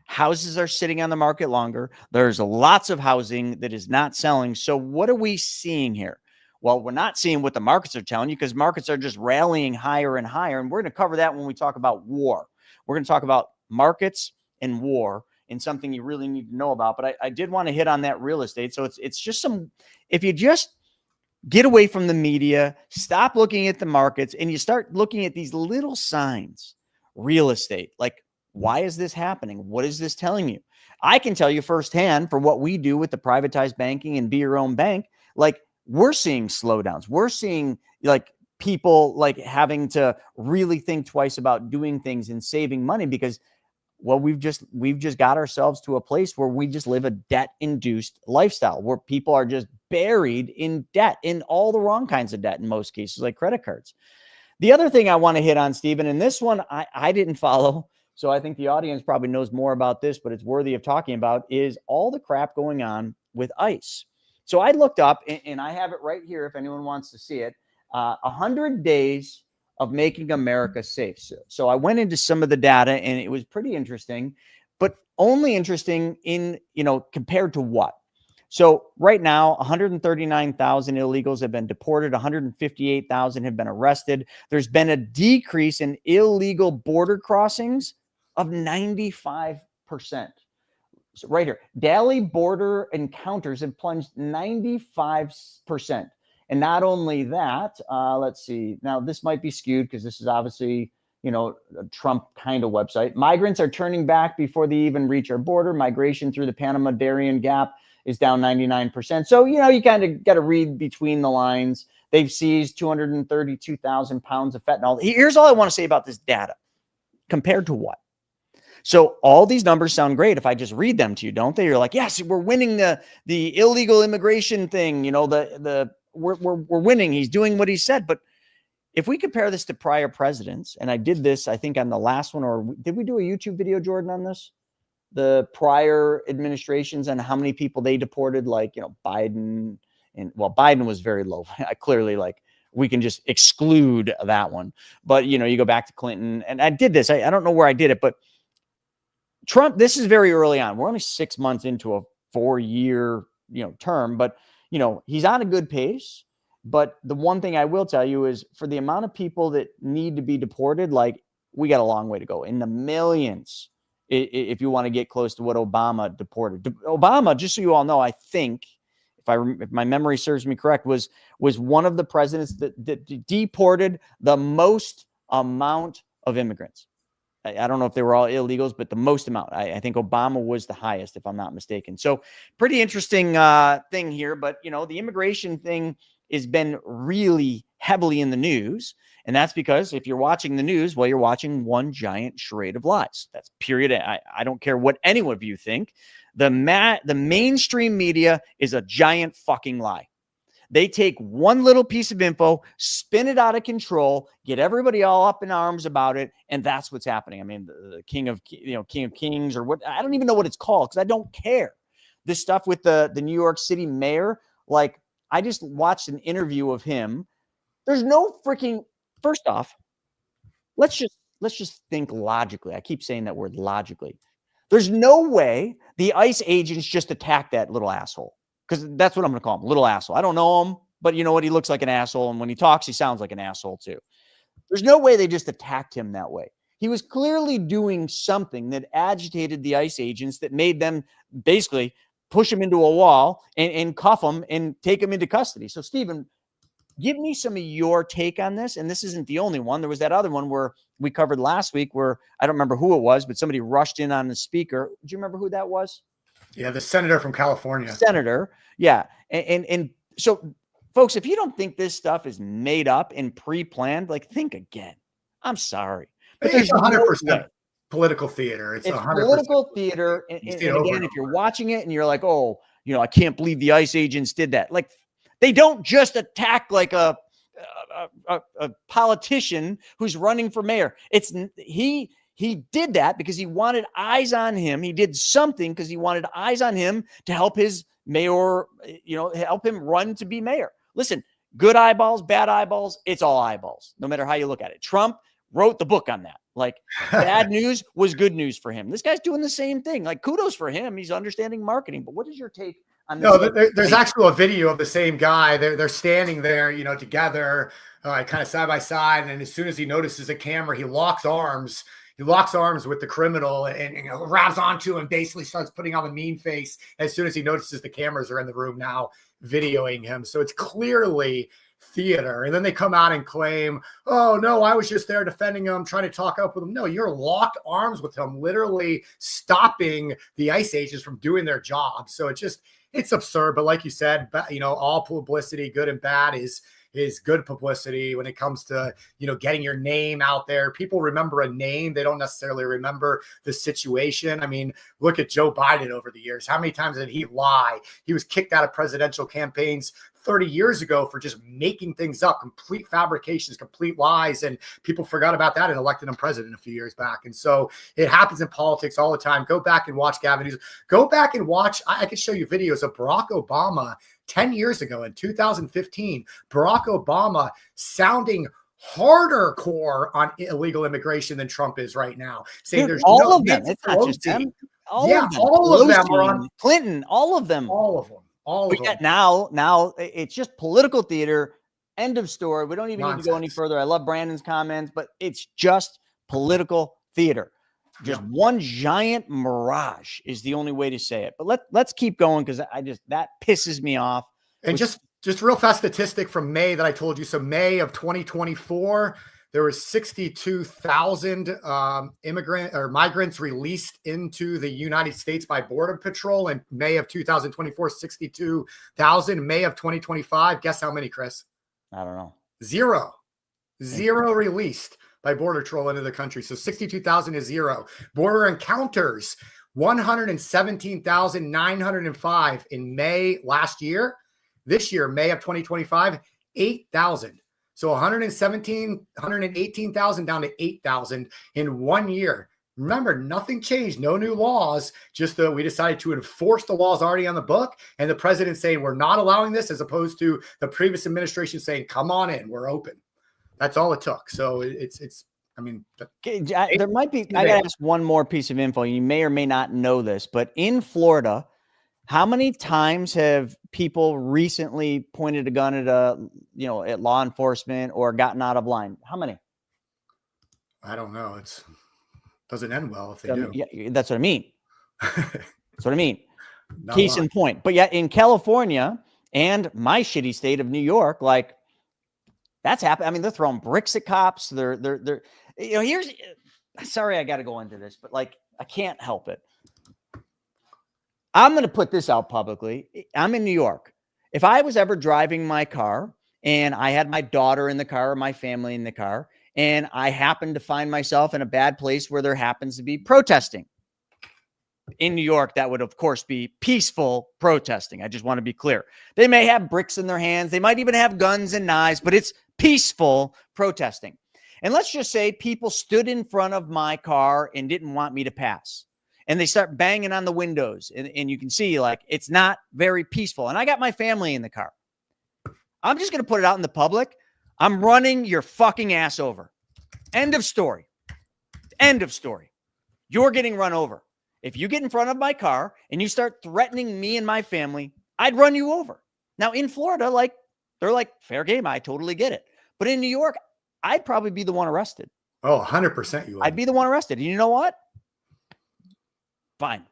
Houses are sitting on the market longer. There's lots of housing that is not selling. So what are we seeing here? Well, we're not seeing what the markets are telling you, because markets are just rallying higher and higher. And we're going to cover that when we talk about war. We're going to talk about markets and war, and something you really need to know about. But I did want to hit on that real estate. So it's just if you just get away from the media, stop looking at the markets, and you start looking at these little signs, real estate, why is this happening? What is this telling you? I can tell you firsthand for what we do with the privatized banking and be your own bank, we're seeing slowdowns. We're seeing people having to really think twice about doing things and saving money, because we've just got ourselves to a place where we just live a debt-induced lifestyle, where people are just buried in debt, in all the wrong kinds of debt in most cases, like credit cards. The other thing I want to hit on, Stephen, and this one I didn't follow, so I think the audience probably knows more about this, but it's worthy of talking about, is all the crap going on with ICE. So I looked up, and I have it right here if anyone wants to see it, 100 days of making America safe. So I went into some of the data, and it was pretty interesting, but only interesting in, compared to what? So right now, 139,000 illegals have been deported. 158,000 have been arrested. There's been a decrease in illegal border crossings of 95%. So right here, daily border encounters have plunged 95%. And not only that, let's see. Now, this might be skewed because this is obviously, a Trump kind of website. Migrants are turning back before they even reach our border. Migration through the Panama-Darien Gap is down 99%. So, you kind of got to read between the lines. They've seized 232,000 pounds of fentanyl. Here's all I want to say about this data. Compared to what? So all these numbers sound great if I just read them to you, don't they? You're like, yes, we're winning the illegal immigration thing. You know, we're winning. He's doing what he said. But if we compare this to prior presidents, and I did this, I think on the last one, or did we do a YouTube video, Jordan, on this? The prior administrations and how many people they deported, like, you know, Biden, and well, Biden was very low. I clearly, like, we can just exclude that one. But, you know, you go back to Clinton, and I did this. I don't know where I did it, but Trump, this is very early on. We're only 6 months into a 4-year, you know, term, but, you know, he's on a good pace. But the one thing I will tell you is for the amount of people that need to be deported, like, we got a long way to go, in the millions, if you want to get close to what Obama deported. Obama, just so you all know, I think, if my memory serves me correct, was one of the presidents that deported the most amount of immigrants. I don't know if they were all illegals, but the most amount. I think Obama was the highest, if I'm not mistaken. So pretty interesting thing here. But, you know, the immigration thing has been really heavily in the news. And that's because if you're watching the news, well, you're watching one giant charade of lies. That's period. I don't care what any of you think. The mainstream media is a giant fucking lie. They take one little piece of info, spin it out of control, get everybody all up in arms about it, and that's what's happening. I mean, the King of Kings, or what, I don't even know what it's called because I don't care. This stuff with the New York City mayor, like, I just watched an interview of him. There's no freaking, first off, let's just think logically. I keep saying that word, logically. There's no way the ICE agents just attacked that little asshole. Because that's what I'm going to call him, little asshole. I don't know him, but you know what? He looks like an asshole. And when he talks, he sounds like an asshole too. There's no way they just attacked him that way. He was clearly doing something that agitated the ICE agents that made them basically push him into a wall and cuff him and take him into custody. So, Stephen, give me some of your take on this. And this isn't the only one. There was that other one where we covered last week where I don't remember who it was, but somebody rushed in on the speaker. Do you remember who that was? Yeah, the senator from California. Senator. Yeah. And so, folks, if you don't think this stuff is made up and pre-planned, like, think again. I'm sorry. But it's 100% political theater. It's 100% political theater. And again, if you're watching it and you're like, oh, you know, I can't believe the ICE agents did that. Like, they don't just attack like a politician who's running for mayor. He did that because he wanted eyes on him. He did something because he wanted eyes on him to help his mayor, you know, help him run to be mayor. Listen, good eyeballs, bad eyeballs, it's all eyeballs, no matter how you look at it. Trump wrote the book on that. Like, bad news was good news for him. This guy's doing the same thing. Like, kudos for him. He's understanding marketing. But what is your take on this? No, there's actually a video of the same guy. They're standing there, you know, together, kind of side by side. And as soon as he notices a camera, he locks arms. He locks arms with the criminal and grabs onto him, basically starts putting on the mean face as soon as he notices the cameras are in the room now videoing him. So it's clearly theater. And then they come out and claim, oh, no, I was just there defending him, trying to talk up with him. No, you're locked arms with him, literally stopping the ICE agents from doing their job. So it's absurd. But like you said, you know, all publicity, good and bad, is good publicity when it comes to, you know, getting your name out there. People remember a name. They don't necessarily remember the situation. I mean, look at Joe Biden over the years. How many times did he lie? He was kicked out of presidential campaigns 30 years ago for just making things up, complete fabrications, complete lies. And people forgot about that and elected him president a few years back. And so it happens in politics all the time. Go back and watch Gavin News. Go back and watch. I could show you videos of Barack Obama 10 years ago in 2015, Barack Obama sounding harder core on illegal immigration than Trump is right now. Saying there's all of them. It's not just them. All of them are on Clinton. All of them. All of them. All of them. Now it's just political theater. End of story. We don't even need to go any further. I love Brandon's comments, but it's just political theater. Just one giant mirage is the only way to say it. But let's keep going because that pisses me off. And just real fast statistic from May that I told you. So May of 2024, there were 62,000 migrants released into the United States by Border Patrol. In May of 2024, 62,000. May of 2025, guess how many, Chris? I don't know. Zero released. by Border Patrol into the country. So 62,000 is zero. Border encounters, 117,905 in May last year. This year, May of 2025, 8,000. So 118,000 down to 8,000 in 1 year. Remember, nothing changed, no new laws, just that we decided to enforce the laws already on the book, and the president saying we're not allowing this, as opposed to the previous administration saying, come on in, we're open. That's all it took. So it's I mean, there might be, I got to ask one more piece of info. You may or may not know this, but in Florida, how many times have people recently pointed a gun at at law enforcement or gotten out of line? How many? I don't know. Doesn't end well if they do. Yeah, that's what I mean. That's what I mean. Case in point. But yet in California and my shitty state of New York, like that's happened. I mean, they're throwing bricks at cops. They're sorry, I got to go into this, but like, I can't help it. I'm going to put this out publicly. I'm in New York. If I was ever driving my car and I had my daughter in the car or my family in the car, and I happened to find myself in a bad place where there happens to be protesting in New York, that would, of course, be peaceful protesting. I just want to be clear. They may have bricks in their hands. They might even have guns and knives, but it's peaceful protesting. And let's just say people stood in front of my car and didn't want me to pass. And they start banging on the windows. And you can see, like, it's not very peaceful. And I got my family in the car. I'm just going to put it out in the public. I'm running your fucking ass over. End of story. End of story. You're getting run over. If you get in front of my car and you start threatening me and my family, I'd run you over. Now, in Florida, like, they're like, fair game. I totally get it. But in New York, I'd probably be the one arrested. Oh, 100% you would. I'd be the one arrested. And you know what? Fine.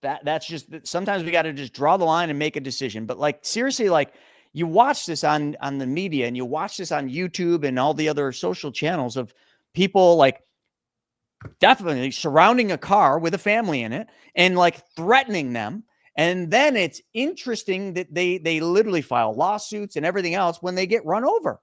That's just, sometimes we got to just draw the line and make a decision. But like, seriously, like, you watch this on the media and you watch this on YouTube and all the other social channels of people like definitely surrounding a car with a family in it and like threatening them. And then it's interesting that they literally file lawsuits and everything else when they get run over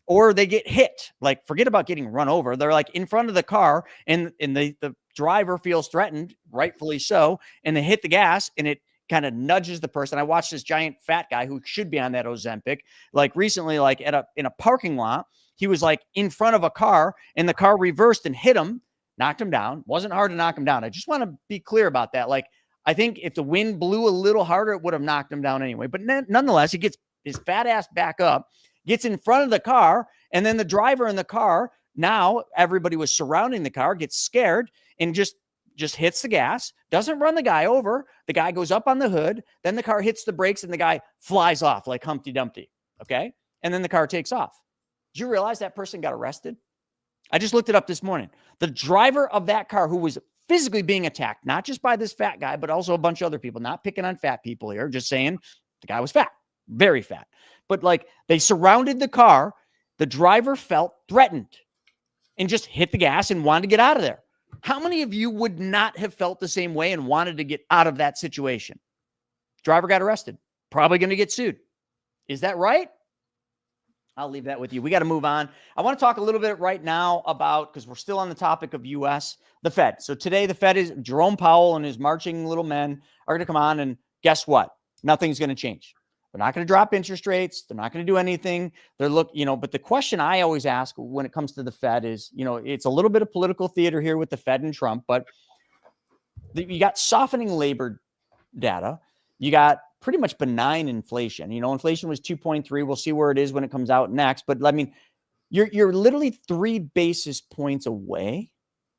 or they get hit. Like, forget about getting run over. They're like in front of the car and the driver feels threatened, rightfully so, and they hit the gas and it kind of nudges the person. I watched this giant fat guy who should be on that Ozempic, like recently, like in a parking lot, he was like in front of a car and the car reversed and hit him, knocked him down. Wasn't hard to knock him down. I just want to be clear about that. Like, I think if the wind blew a little harder, it would have knocked him down anyway. But nonetheless, he gets his fat ass back up, gets in front of the car, and then the driver in the car, now everybody was surrounding the car, gets scared and just hits the gas, doesn't run the guy over. The guy goes up on the hood. Then the car hits the brakes and the guy flies off like Humpty Dumpty. Okay. And then the car takes off. Did you realize that person got arrested? I just looked it up this morning. The driver of that car who was physically being attacked, not just by this fat guy, but also a bunch of other people, not picking on fat people here, just saying the guy was fat, very fat. But like, they surrounded the car. The driver felt threatened and just hit the gas and wanted to get out of there. How many of you would not have felt the same way and wanted to get out of that situation? Driver got arrested. Probably going to get sued. Is that right? I'll leave that with you. We got to move on. I want to talk a little bit right now about, because we're still on the topic of U.S., the Fed. So today the Fed is, Jerome Powell and his marching little men are going to come on, and guess what? Nothing's going to change. They're not going to drop interest rates. They're not going to do anything. But the question I always ask when it comes to the Fed is, it's a little bit of political theater here with the Fed and Trump, but you got softening labor data. You got pretty much benign inflation. Inflation was 2.3. We'll see where it is when it comes out next. But I mean, you're literally 3 basis points away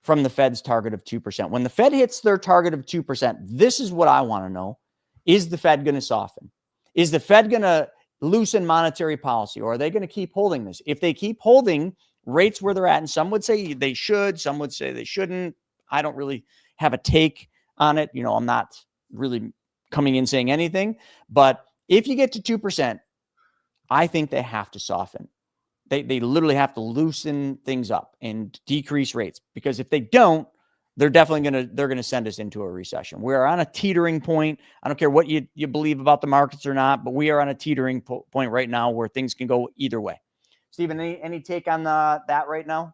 from the Fed's target of 2%. When the Fed hits their target of 2%, this is what I want to know. Is the Fed going to soften? Is the Fed going to loosen monetary policy, or are they going to keep holding this? If they keep holding rates where they're at, and some would say they should, some would say they shouldn't. I don't really have a take on it. I'm not really coming in saying anything. But if you get to 2%, I think they have to soften. They literally have to loosen things up and decrease rates, because if they don't, they're going to send us into a recession. We're on a teetering point. I don't care what you believe about the markets or not, but we are on a teetering point right now where things can go either way. Stephen, any take on that right now?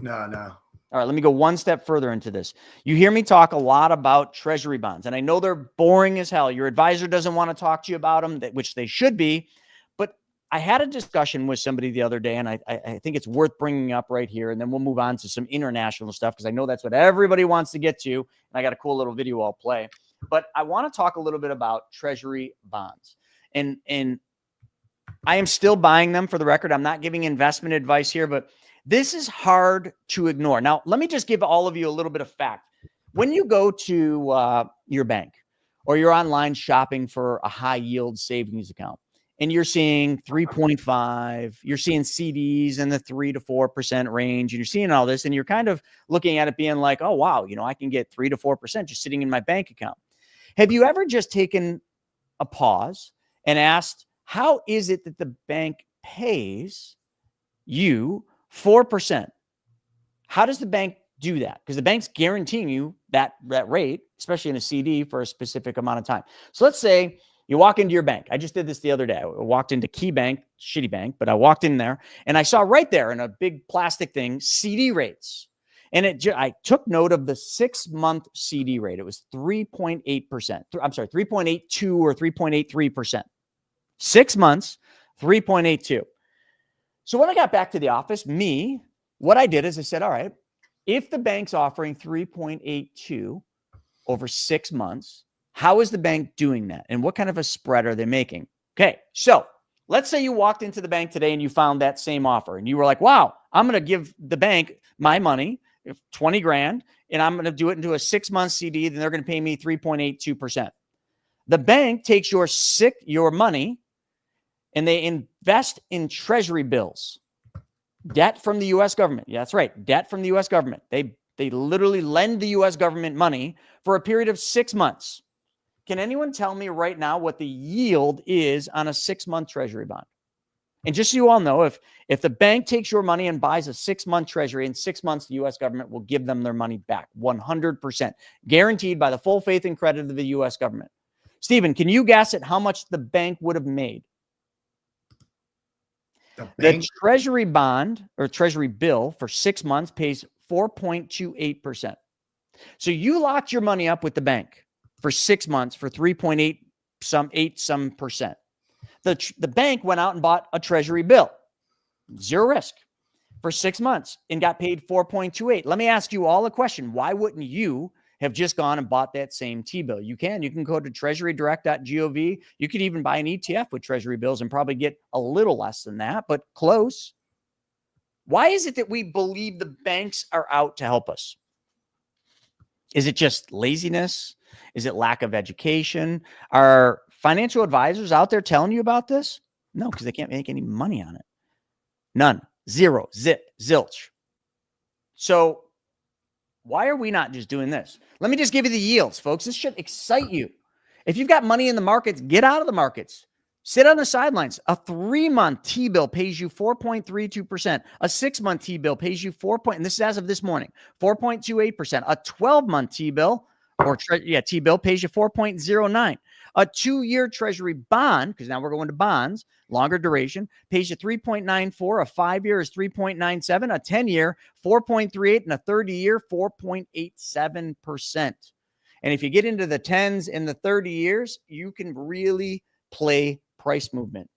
No. All right, let me go one step further into this. You hear me talk a lot about treasury bonds, and I know they're boring as hell. Your advisor doesn't want to talk to you about them, which they should be. But I had a discussion with somebody the other day, and I think it's worth bringing up right here, and then we'll move on to some international stuff because I know that's what everybody wants to get to, and I got a cool little video I'll play. But I want to talk a little bit about treasury bonds. And I am still buying them, for the record. I'm not giving investment advice here, but this is hard to ignore. Now, let me just give all of you a little bit of fact. When you go to your bank or you're online shopping for a high yield savings account and you're seeing 3.5, you're seeing CDs in the 3 to 4% range, and you're seeing all this, and you're kind of looking at it being like, oh, wow, I can get 3 to 4% just sitting in my bank account. Have you ever just taken a pause and asked, how is it that the bank pays you 4%? How does the bank do that? Because the bank's guaranteeing you that rate, especially in a CD, for a specific amount of time. So let's say you walk into your bank. I just did this the other day. I walked into Key Bank, shitty bank, but I walked in there and I saw right there in a big plastic thing, CD rates. And I took note of the 6-month CD rate. It was 3.8%. I'm sorry, 3.82 or 3.83%. 6 months, 3.82. So when I got back to the office, what I did is I said, all right, if the bank's offering 3.82 over 6 months, how is the bank doing that? And what kind of a spread are they making? Okay, so let's say you walked into the bank today and you found that same offer and you were like, wow, I'm going to give the bank my money, 20 grand, and I'm going to do it into a 6-month CD, then they're going to pay me 3.82%. The bank takes your money and they invest in treasury bills, debt from the U.S. government. Yeah, that's right. Debt from the U.S. government. They literally lend the U.S. government money for a period of 6 months. Can anyone tell me right now what the yield is on a 6-month treasury bond? And just so you all know, if the bank takes your money and buys a 6-month treasury, in 6 months, the U.S. government will give them their money back, 100%, guaranteed by the full faith and credit of the U.S. government. Stephen, can you guess at how much the bank would have made? The treasury bond or treasury bill for 6 months pays 4.28%. So you locked your money up with the bank for 6 months for 3.8% The bank went out and bought a treasury bill, zero risk, for 6 months and got paid 4.28. Let me ask you all a question. Why wouldn't you have just gone and bought that same T-bill? You can go to treasurydirect.gov. You could even buy an ETF with treasury bills and probably get a little less than that, but close. Why is it that we believe the banks are out to help us? Is it just laziness? Is it lack of education? Are financial advisors out there telling you about this? No, because they can't make any money on it. None. Zero. Zip. Zilch. So why are we not just doing this? Let me just give you the yields, folks. This should excite you. If you've got money in the markets, get out of the markets. Sit on the sidelines. A 3-month T-bill pays you 4.32%. A 6-month T-bill pays you and this is as of this morning, 4.28%. A 12-month T-bill T-bill pays you 4.09. A 2-year treasury bond, because now we're going to bonds, longer duration, pays you 3.94. A 5-year is 3.97. A 10-year, 4.38. And a 30-year, 4.87%. And if you get into the 10s and the 30 years, you can really play price movement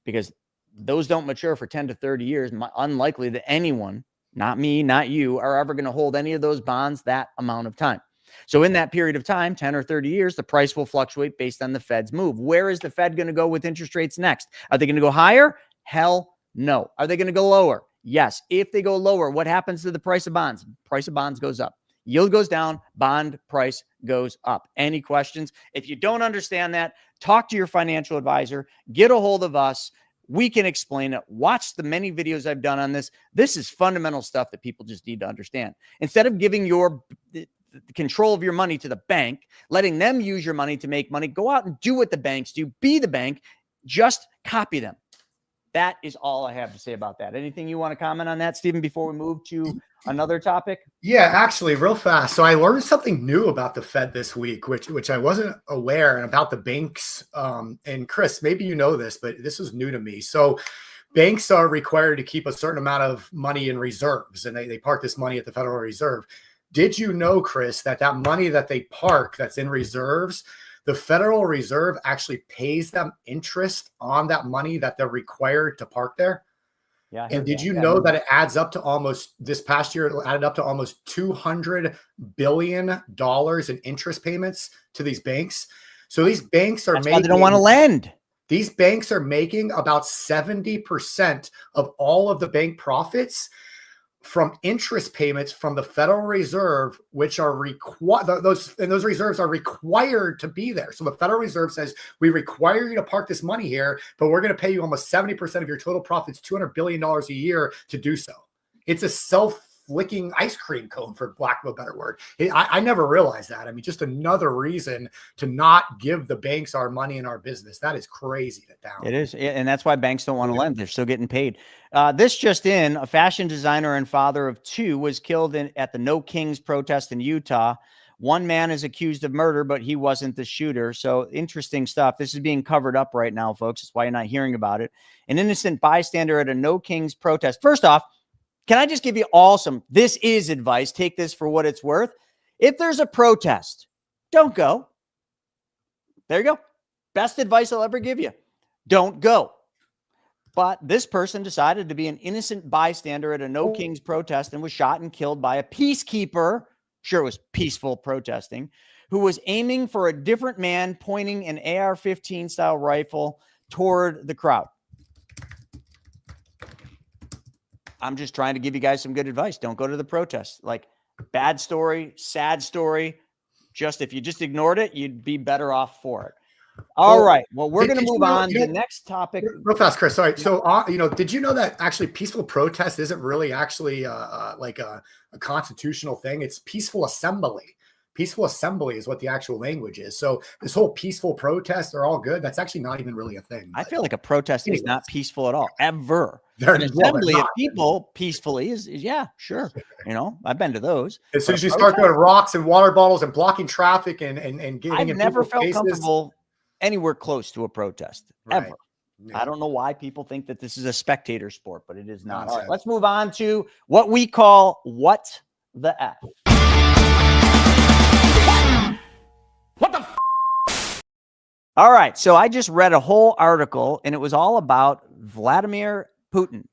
because those don't mature for 10 to 30 years. Unlikely that anyone, not me, not you, are ever going to hold any of those bonds that amount of time. So in that period of time, 10 or 30 years, the price will fluctuate based on the Fed's move. Where is the Fed going to go with interest rates next? Are they going to go higher? Hell no. Are they going to go lower? Yes. If they go lower, what happens to the price of bonds? Price of bonds goes up. Yield goes down, bond price goes up. Any questions? If you don't understand that, talk to your financial advisor, get a hold of us. We can explain it. Watch the many videos I've done on this. This is fundamental stuff that people just need to understand. Instead of giving the control of your money to the bank, letting them use your money to make money, go out and do what the banks do. Be the bank. Just copy them. That is all I have to say about that. Anything you want to comment on that, Stephen, before we move to another topic? Yeah, actually, real fast. So I learned something new about the Fed this week, which I wasn't aware, and about the banks. And Chris, maybe you know this, but this is new to me. So banks are required to keep a certain amount of money in reserves, and they park this money at the Federal Reserve. Did you know, Chris, that money that they park that's in reserves, the Federal Reserve actually pays them interest on that money that they're required to park there? Yeah. And did you know that it adds up to almost, this past year, it added up to almost $200 billion in interest payments to these banks? So these banks are That's why they don't want to lend. These banks are making about 70% of all of the bank profits from interest payments from the Federal Reserve, which are required. Those reserves are required to be there. So the Federal Reserve says, we require you to park this money here, but we're going to pay you almost 70% of your total profits, $200 billion a year, to do so. It's a self-flicking ice cream cone, for lack of a better word. I never realized that. I mean, just another reason to not give the banks our money in our business. That is crazy to down. It is. And that's why banks don't want to lend. They're still getting paid. This just in, a fashion designer and father of two was killed at the No Kings protest in Utah. One man is accused of murder, but he wasn't the shooter. So interesting stuff. This is being covered up right now, folks. That's why you're not hearing about it. An innocent bystander at a No Kings protest. First off, can I just give you all this is advice. Take this for what it's worth. If there's a protest, don't go. There you go. Best advice I'll ever give you. Don't go. But this person decided to be an innocent bystander at a No Kings protest and was shot and killed by a peacekeeper. Sure, it was peaceful protesting, who was aiming for a different man, pointing an AR-15 style rifle toward the crowd. I'm just trying to give you guys some good advice. Don't go to the protest. Like, bad story, sad story. If you just ignored it, you'd be better off for it. All right. Well, we're going to move on to the next topic. Real fast, Chris. Sorry. So, did you know that actually peaceful protest isn't really actually like a constitutional thing? It's peaceful assembly. Peaceful assembly is what the actual language is. So this whole peaceful protest are all good. That's actually not even really a thing. I feel like a protest is not peaceful at all, ever. An assembly of people peacefully is yeah, sure. I've been to those. As soon as you start throwing rocks and water bottles and blocking traffic and getting I've never felt comfortable anywhere close to a protest, ever. Yeah. I don't know why people think that this is a spectator sport, but it is not. All right, let's move on to what we call What the F. What the f? All right, so I just read a whole article, and it was all about Vladimir Putin.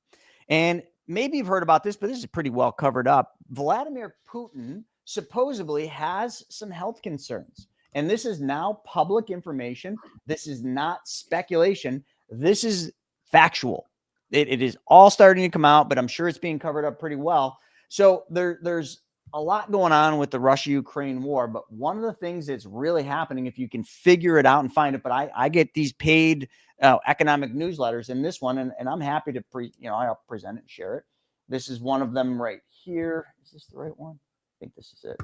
And maybe you've heard about this, but this is pretty well covered up. Vladimir Putin supposedly has some health concerns. And this is now public information. This is not speculation. This is factual. It is all starting to come out, but I'm sure it's being covered up pretty well. So there's a lot going on with the Russia-Ukraine war, but one of the things that's really happening, if you can figure it out and find it, but I get these paid economic newsletters in this one, and I'm happy to I'll present it and share it. This is one of them right here. Is this the right one? I think this is it.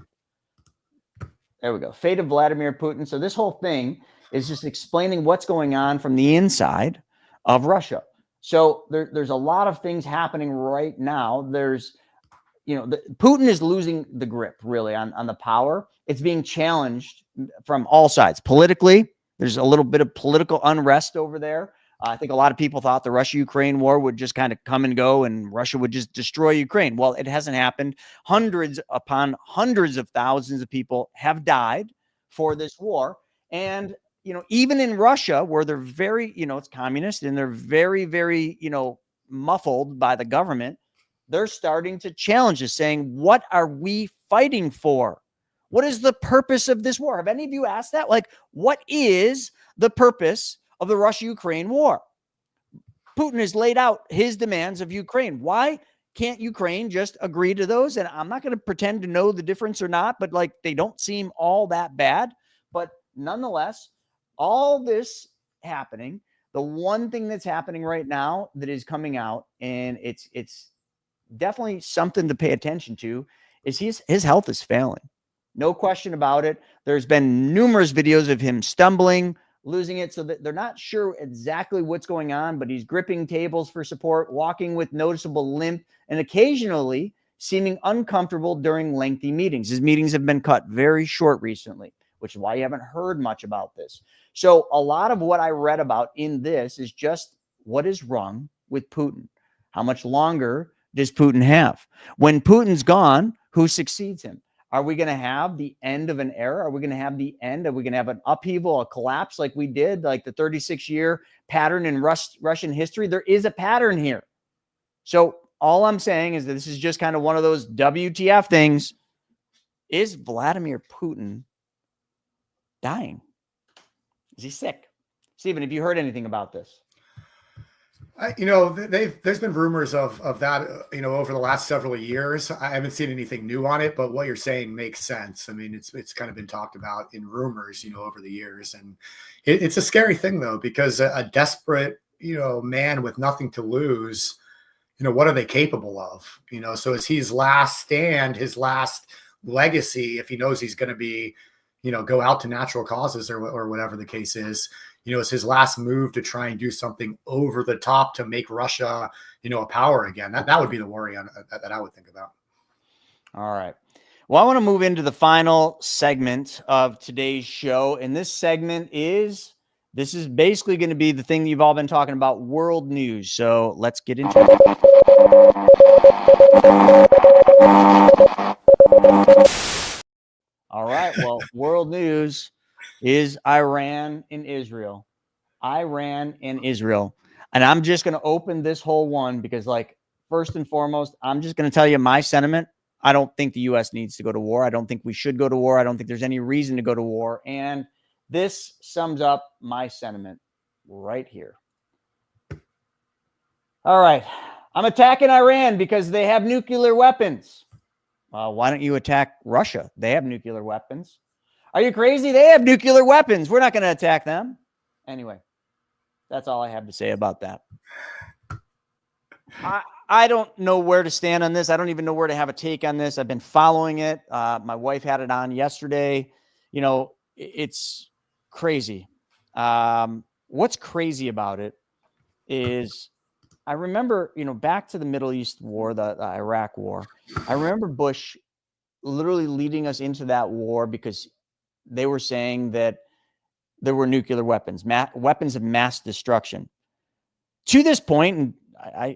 There we go. Fate of Vladimir Putin. So this whole thing is just explaining what's going on from the inside of Russia. So there's a lot of things happening right now. There's, Putin is losing the grip really on the power. It's being challenged from all sides. Politically, there's a little bit of political unrest over there. I think a lot of people thought the Russia-Ukraine war would just kind of come and go and Russia would just destroy Ukraine. Well, it hasn't happened. Hundreds upon hundreds of thousands of people have died for this war. And, even in Russia, where they're very, it's communist and they're very, very, muffled by the government, they're starting to challenge us, saying, what are we fighting for? What is the purpose of this war? Have any of you asked that? Like, what is the purpose of the Russia-Ukraine war? Putin has laid out his demands of Ukraine. Why can't Ukraine just agree to those? And I'm not going to pretend to know the difference or not, but they don't seem all that bad. But nonetheless, all this happening, the one thing that's happening right now that is coming out, and it's definitely something to pay attention to, is his health is failing. No question about it. There's been numerous videos of him stumbling, losing it, so that they're not sure exactly what's going on, but he's gripping tables for support, walking with noticeable limp, and occasionally seeming uncomfortable during lengthy meetings. His meetings have been cut very short recently, which is why you haven't heard much about this. So a lot of what I read about in this is just what is wrong with Putin? How much longer does Putin have? When Putin's gone, who succeeds him? Are we going to have the end of an era? Are we going to have the end? Are we going to have an upheaval, a collapse like we did, like the 36-year pattern in Russian history? There is a pattern here. So all I'm saying is that this is just kind of one of those WTF things. Is Vladimir Putin dying? Is he sick? Stephen, have you heard anything about this? There's been rumors of that, over the last several years. I haven't seen anything new on it, but what you're saying makes sense. I mean, it's kind of been talked about in rumors, over the years. And it's a scary thing, though, because a desperate, man with nothing to lose, what are they capable of? So is his last stand, his last legacy, if he knows he's going to be, go out to natural causes or whatever the case is, it's his last move to try and do something over the top to make Russia, a power again. That would be the worry that I would think about. All right. Well, I want to move into the final segment of today's show. And this segment is basically going to be the thing you've all been talking about, world news. So let's get into it. All right. Well, world news is Iran and Israel. Iran and Israel. And I'm just going to open this whole one because, first and foremost, I'm just going to tell you my sentiment. I don't think the U.S. needs to go to war. I don't think we should go to war. I don't think there's any reason to go to war. And this sums up my sentiment right here. All right. I'm attacking Iran because they have nuclear weapons. Why don't you attack Russia? They have nuclear weapons. Are you crazy? They have nuclear weapons. We're not going to attack them. Anyway, that's all I have to say about that. I don't know where to stand on this. I don't even know where to have a take on this. I've been following it. My wife had it on yesterday. It's crazy. What's crazy about it is I remember, back to the Middle East war, the Iraq war. I remember Bush literally leading us into that war because they were saying that there were nuclear weapons, weapons of mass destruction. To this point, and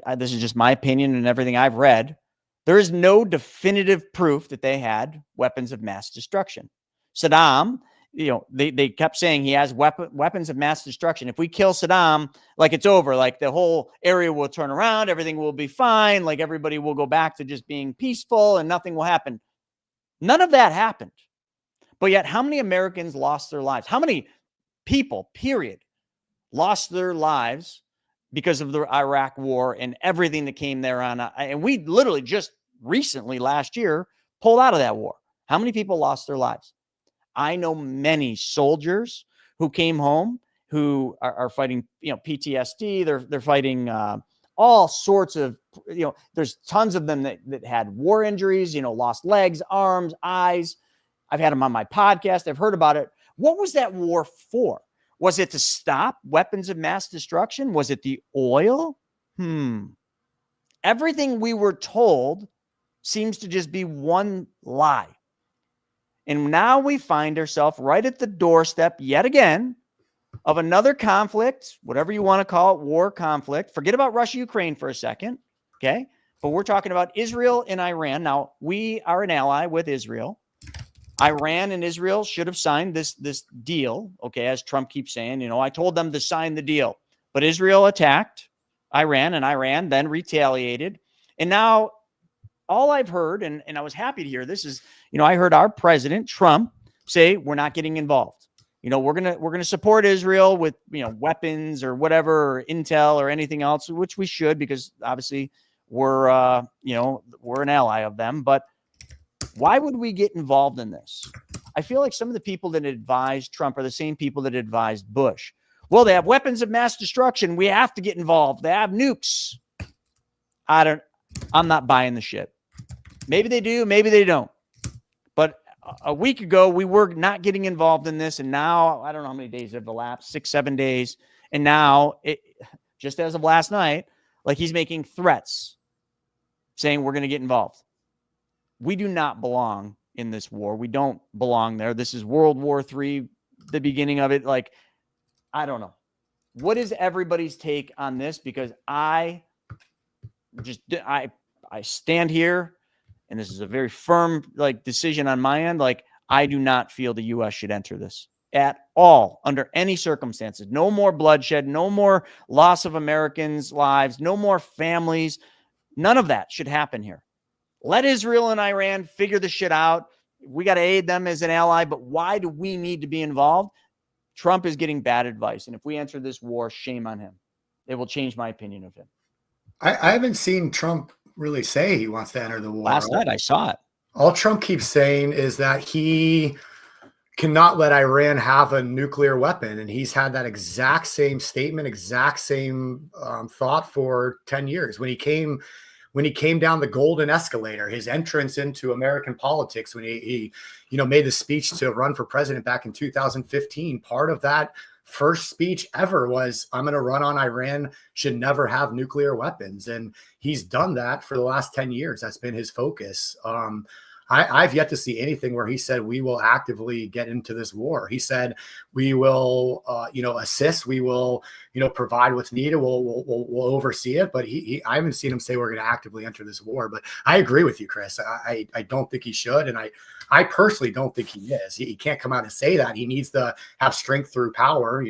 I this is just my opinion and everything I've read, there is no definitive proof that they had weapons of mass destruction. Saddam, they kept saying he has weapons of mass destruction. If we kill Saddam, it's over. The whole area will turn around. Everything will be fine. Everybody will go back to just being peaceful and nothing will happen. None of that happened. But yet, how many Americans lost their lives? How many people, period, lost their lives because of the Iraq war and everything that came there on? And we literally just recently, last year, pulled out of that war. How many people lost their lives? I know many soldiers who came home who are fighting, PTSD. They're fighting all sorts of, there's tons of them that had war injuries, lost legs, arms, eyes. I've had them on my podcast. I've heard about it. What was that war for? Was it to stop weapons of mass destruction? Was it the oil? Everything we were told seems to just be one lie. And now we find ourselves right at the doorstep yet again of another conflict, whatever you want to call it, war conflict. Forget about Russia-Ukraine for a second, okay? But we're talking about Israel and Iran. Now, we are an ally with Israel. Iran and Israel should have signed this deal, okay, as Trump keeps saying. I told them to sign the deal. But Israel attacked Iran, and Iran then retaliated. And now all I've heard, and I was happy to hear this, is, I heard our president, Trump, say we're not getting involved. We're gonna support Israel with, weapons or whatever, or intel or anything else, which we should, because obviously we're an ally of them. But why would we get involved in this? I feel like some of the people that advised Trump are the same people that advised Bush. Well, they have weapons of mass destruction. We have to get involved. They have nukes. I'm not buying the shit. Maybe they do, maybe they don't. But a week ago, we were not getting involved in this. And now, I don't know how many days have elapsed, 6-7 days. And now, just as of last night, he's making threats saying we're going to get involved. We do not belong in this war. We don't belong there. This is World War III, the beginning of it. I don't know. What is everybody's take on this? Because I I stand here, and this is a very firm decision on my end. I do not feel the U.S. should enter this at all under any circumstances. No more bloodshed, no more loss of Americans' lives, no more families. None of that should happen here. Let Israel and Iran figure the shit out. We got to aid them as an ally, but why do we need to be involved? Trump is getting bad advice, and if we enter this war, shame on him. It will change my opinion of him. I haven't seen Trump really say he wants to enter the war. Last night I saw it. All Trump keeps saying is that he cannot let Iran have a nuclear weapon. And he's had that exact same statement, exact same thought for 10 years. When he came down the golden escalator, his entrance into American politics, when he made the speech to run for president back in 2015, part of that first speech ever was, I'm going to run on Iran should never have nuclear weapons. And he's done that for the last 10 years. That's been his focus. I've yet to see anything where he said we will actively get into this war. He said we will, assist. We will, provide what's needed. We'll oversee it. But I haven't seen him say we're going to actively enter this war. But I agree with you, Chris. I don't think he should, and I personally don't think he is. He can't come out and say that. He needs to have strength through power.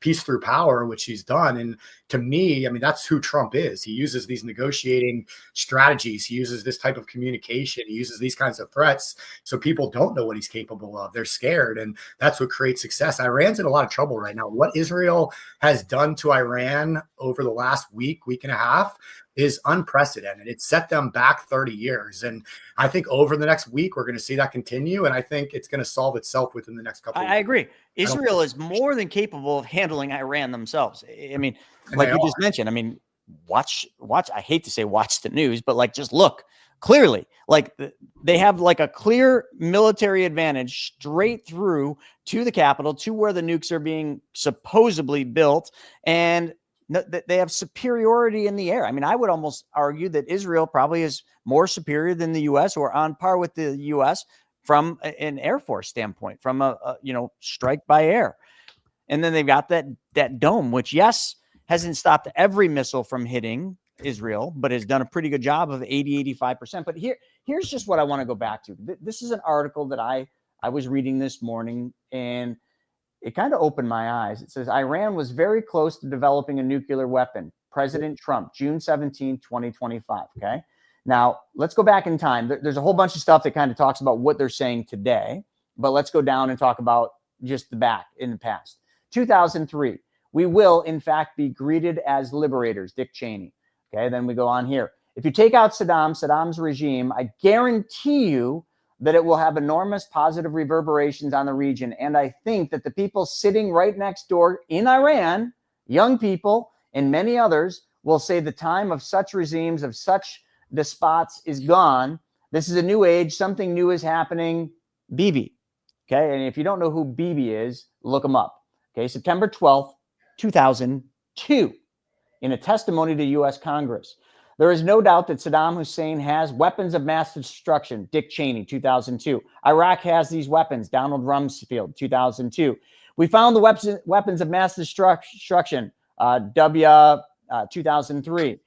Peace through power, which he's done. And to me, I mean, that's who Trump is. He uses these negotiating strategies. He uses this type of communication. He uses these kinds of threats. So people don't know what he's capable of. They're scared. And that's what creates success. Iran's in a lot of trouble right now. What Israel has done to Iran over the last week and a half is unprecedented. It set them back 30 years. And I think over the next week, we're going to see that continue. And I think it's going to solve itself within the next couple of weeks. I agree. Israel is more than capable of handling Iran themselves. I mean, like you just mentioned, I mean, watch, I hate to say watch the news, but just look clearly, they have a clear military advantage straight through to the capital, to where the nukes are being supposedly built. And they have superiority in the air. I mean, I would almost argue that Israel probably is more superior than the U.S. or on par with the U.S. from an Air Force standpoint, from a strike by air. And then they've got that dome, which, yes, hasn't stopped every missile from hitting Israel, but has done a pretty good job of 85%. But here's just what I want to go back to. This is an article that I was reading this morning, and it kind of opened my eyes. It says, Iran was very close to developing a nuclear weapon. President Trump, June 17, 2025. Okay. Now let's go back in time. There's a whole bunch of stuff that kind of talks about what they're saying today, but let's go down and talk about just the back in the past. 2003, we will in fact be greeted as liberators, Dick Cheney. Okay. Then we go on here. If you take out Saddam's regime, I guarantee you that it will have enormous positive reverberations on the region. And I think that the people sitting right next door in Iran, young people and many others, will say the time of such regimes, of such despots is gone. This is a new age. Something new is happening. Bibi. Okay. And if you don't know who Bibi is, look him up. Okay. September 12th, 2002, in a testimony to U.S. Congress. There is no doubt that Saddam Hussein has weapons of mass destruction. Dick Cheney, 2002. Iraq has these weapons. Donald Rumsfeld, 2002. We found the weapons of mass destruction. 2003.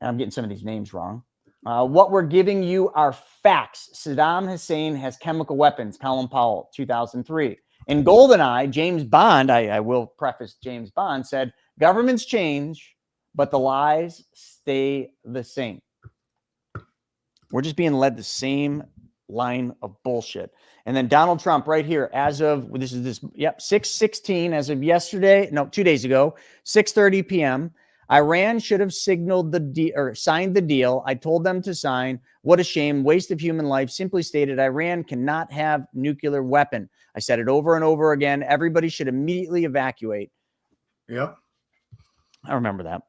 I'm getting some of these names wrong. What we're giving you are facts. Saddam Hussein has chemical weapons. Colin Powell, 2003. In GoldenEye, James Bond, I will preface James Bond, said, governments change, but the lies stay the same. We're just being led the same line of bullshit. And then Donald Trump right here, as of, 6/16, as of yesterday, 2 days ago, 6:30 p.m., Iran should have signaled signed the deal. I told them to sign. What a shame. Waste of human life. Simply stated, Iran cannot have nuclear weapon. I said it over and over again. Everybody should immediately evacuate. Yep. I remember that.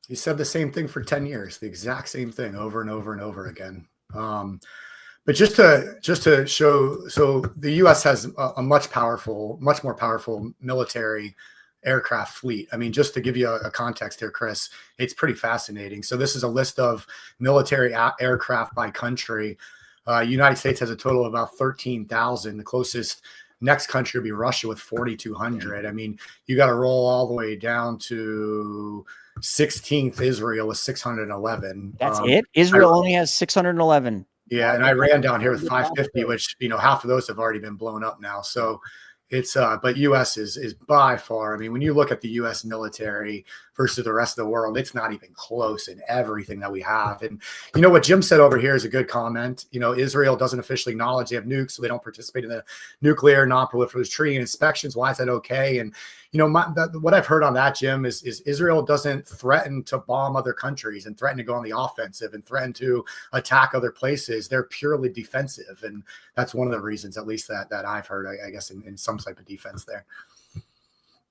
He said the same thing for 10 years, the exact same thing over and over and over again. But just to show, so the U.S. has a much more powerful military aircraft fleet. I mean, just to give you a context here, Chris, it's pretty fascinating. So this is a list of military aircraft by country. United States has a total of about 13,000. The closest next country would be Russia with 4,200. I mean, you got to roll all the way down to 16th Israel with 611. That's it? Israel only has 611. Yeah, and Iran down here with 550, which, you know, half of those have already been blown up now. So it's but US is by far, I mean, when you look at the US military versus the rest of the world, it's not even close in everything that we have. And you know what Jim said over here is a good comment. You know, Israel doesn't officially acknowledge they have nukes, so they don't participate in the nuclear non-proliferation treaty inspections. Why is that okay? And you know, what I've heard on that, Jim, is Israel doesn't threaten to bomb other countries and threaten to go on the offensive and threaten to attack other places. They're purely defensive, and that's one of the reasons, at least that I've heard, I guess, in some type of defense there.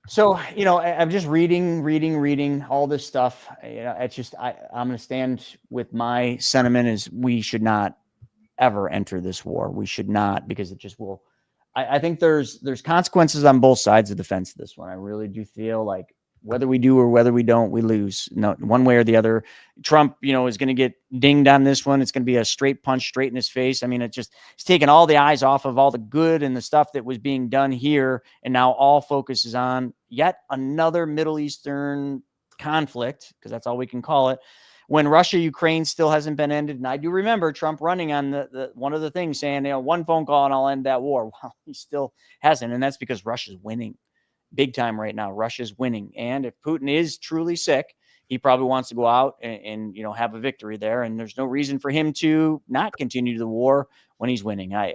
So, you know, I'm just reading all this stuff. You know, it's just, I'm going to stand with my sentiment is we should not ever enter this war. We should not, because it just will. I think there's consequences on both sides of the fence of this one. I really do feel like whether we do or whether we don't, we lose. No, one way or the other. Trump, you know, is going to get dinged on this one. It's going to be a straight punch straight in his face. I mean, it's taken all the eyes off of all the good and the stuff that was being done here. And now all focus is on yet another Middle Eastern conflict, because that's all we can call it, when Russia-Ukraine still hasn't been ended. And I do remember Trump running on the one of the things saying, you know, one phone call and I'll end that war. Well, he still hasn't. And that's because Russia's winning big time right now. Russia's winning. And if Putin is truly sick, he probably wants to go out and you know, have a victory there. And there's no reason for him to not continue the war when he's winning. A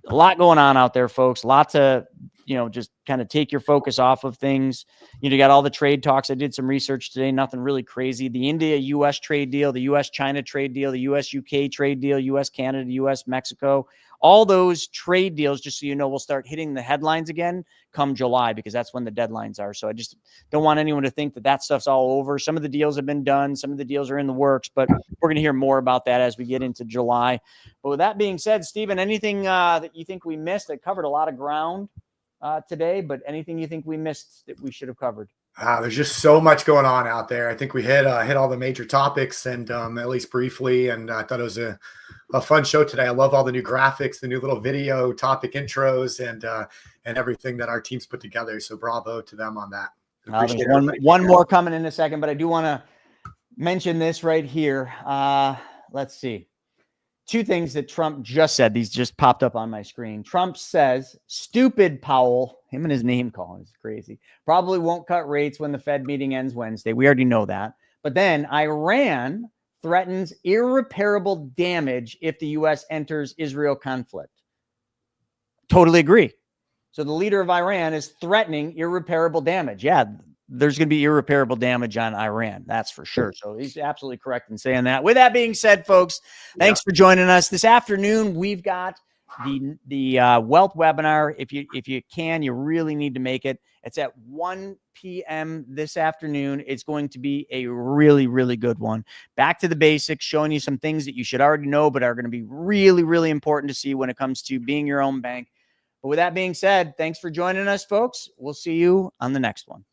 lot going on out there, folks. Lots of, you know, just kind of take your focus off of things. You know, you got all the trade talks. I did some research today, nothing really crazy. The India-U.S. trade deal, the U.S.-China trade deal, the U.S.-UK trade deal, U.S.-Canada, U.S.-Mexico, all those trade deals, just so you know, will start hitting the headlines again come July, because that's when the deadlines are. So I just don't want anyone to think that that stuff's all over. Some of the deals have been done. Some of the deals are in the works, but we're going to hear more about that as we get into July. But with that being said, Stephen, anything that you think we missed? I covered a lot of ground today, but anything you think we missed that we should have covered? There's just so much going on out there. I think we hit all the major topics, and at least briefly. And I thought it was a fun show today. I love all the new graphics, the new little video topic intros, and everything that our teams put together. So bravo to them on that. There's one more coming in a second, but I do want to mention this right here. Let's see. Two things that Trump just said. These just popped up on my screen. Trump says, stupid Powell, him and his name calling is crazy, probably won't cut rates when the Fed meeting ends Wednesday. We already know that. But then Iran threatens irreparable damage if the U.S. enters Israel conflict. Totally agree. So the leader of Iran is threatening irreparable damage. Yeah, there's going to be irreparable damage on Iran. That's for sure. So he's absolutely correct in saying that. With that being said, folks, thanks for joining us this afternoon. We've got the wealth webinar. If you can, you really need to make it. It's at 1 p.m. this afternoon. It's going to be a really, really good one. Back to the basics, showing you some things that you should already know, but are going to be really, really important to see when it comes to being your own bank. But with that being said, thanks for joining us, folks. We'll see you on the next one.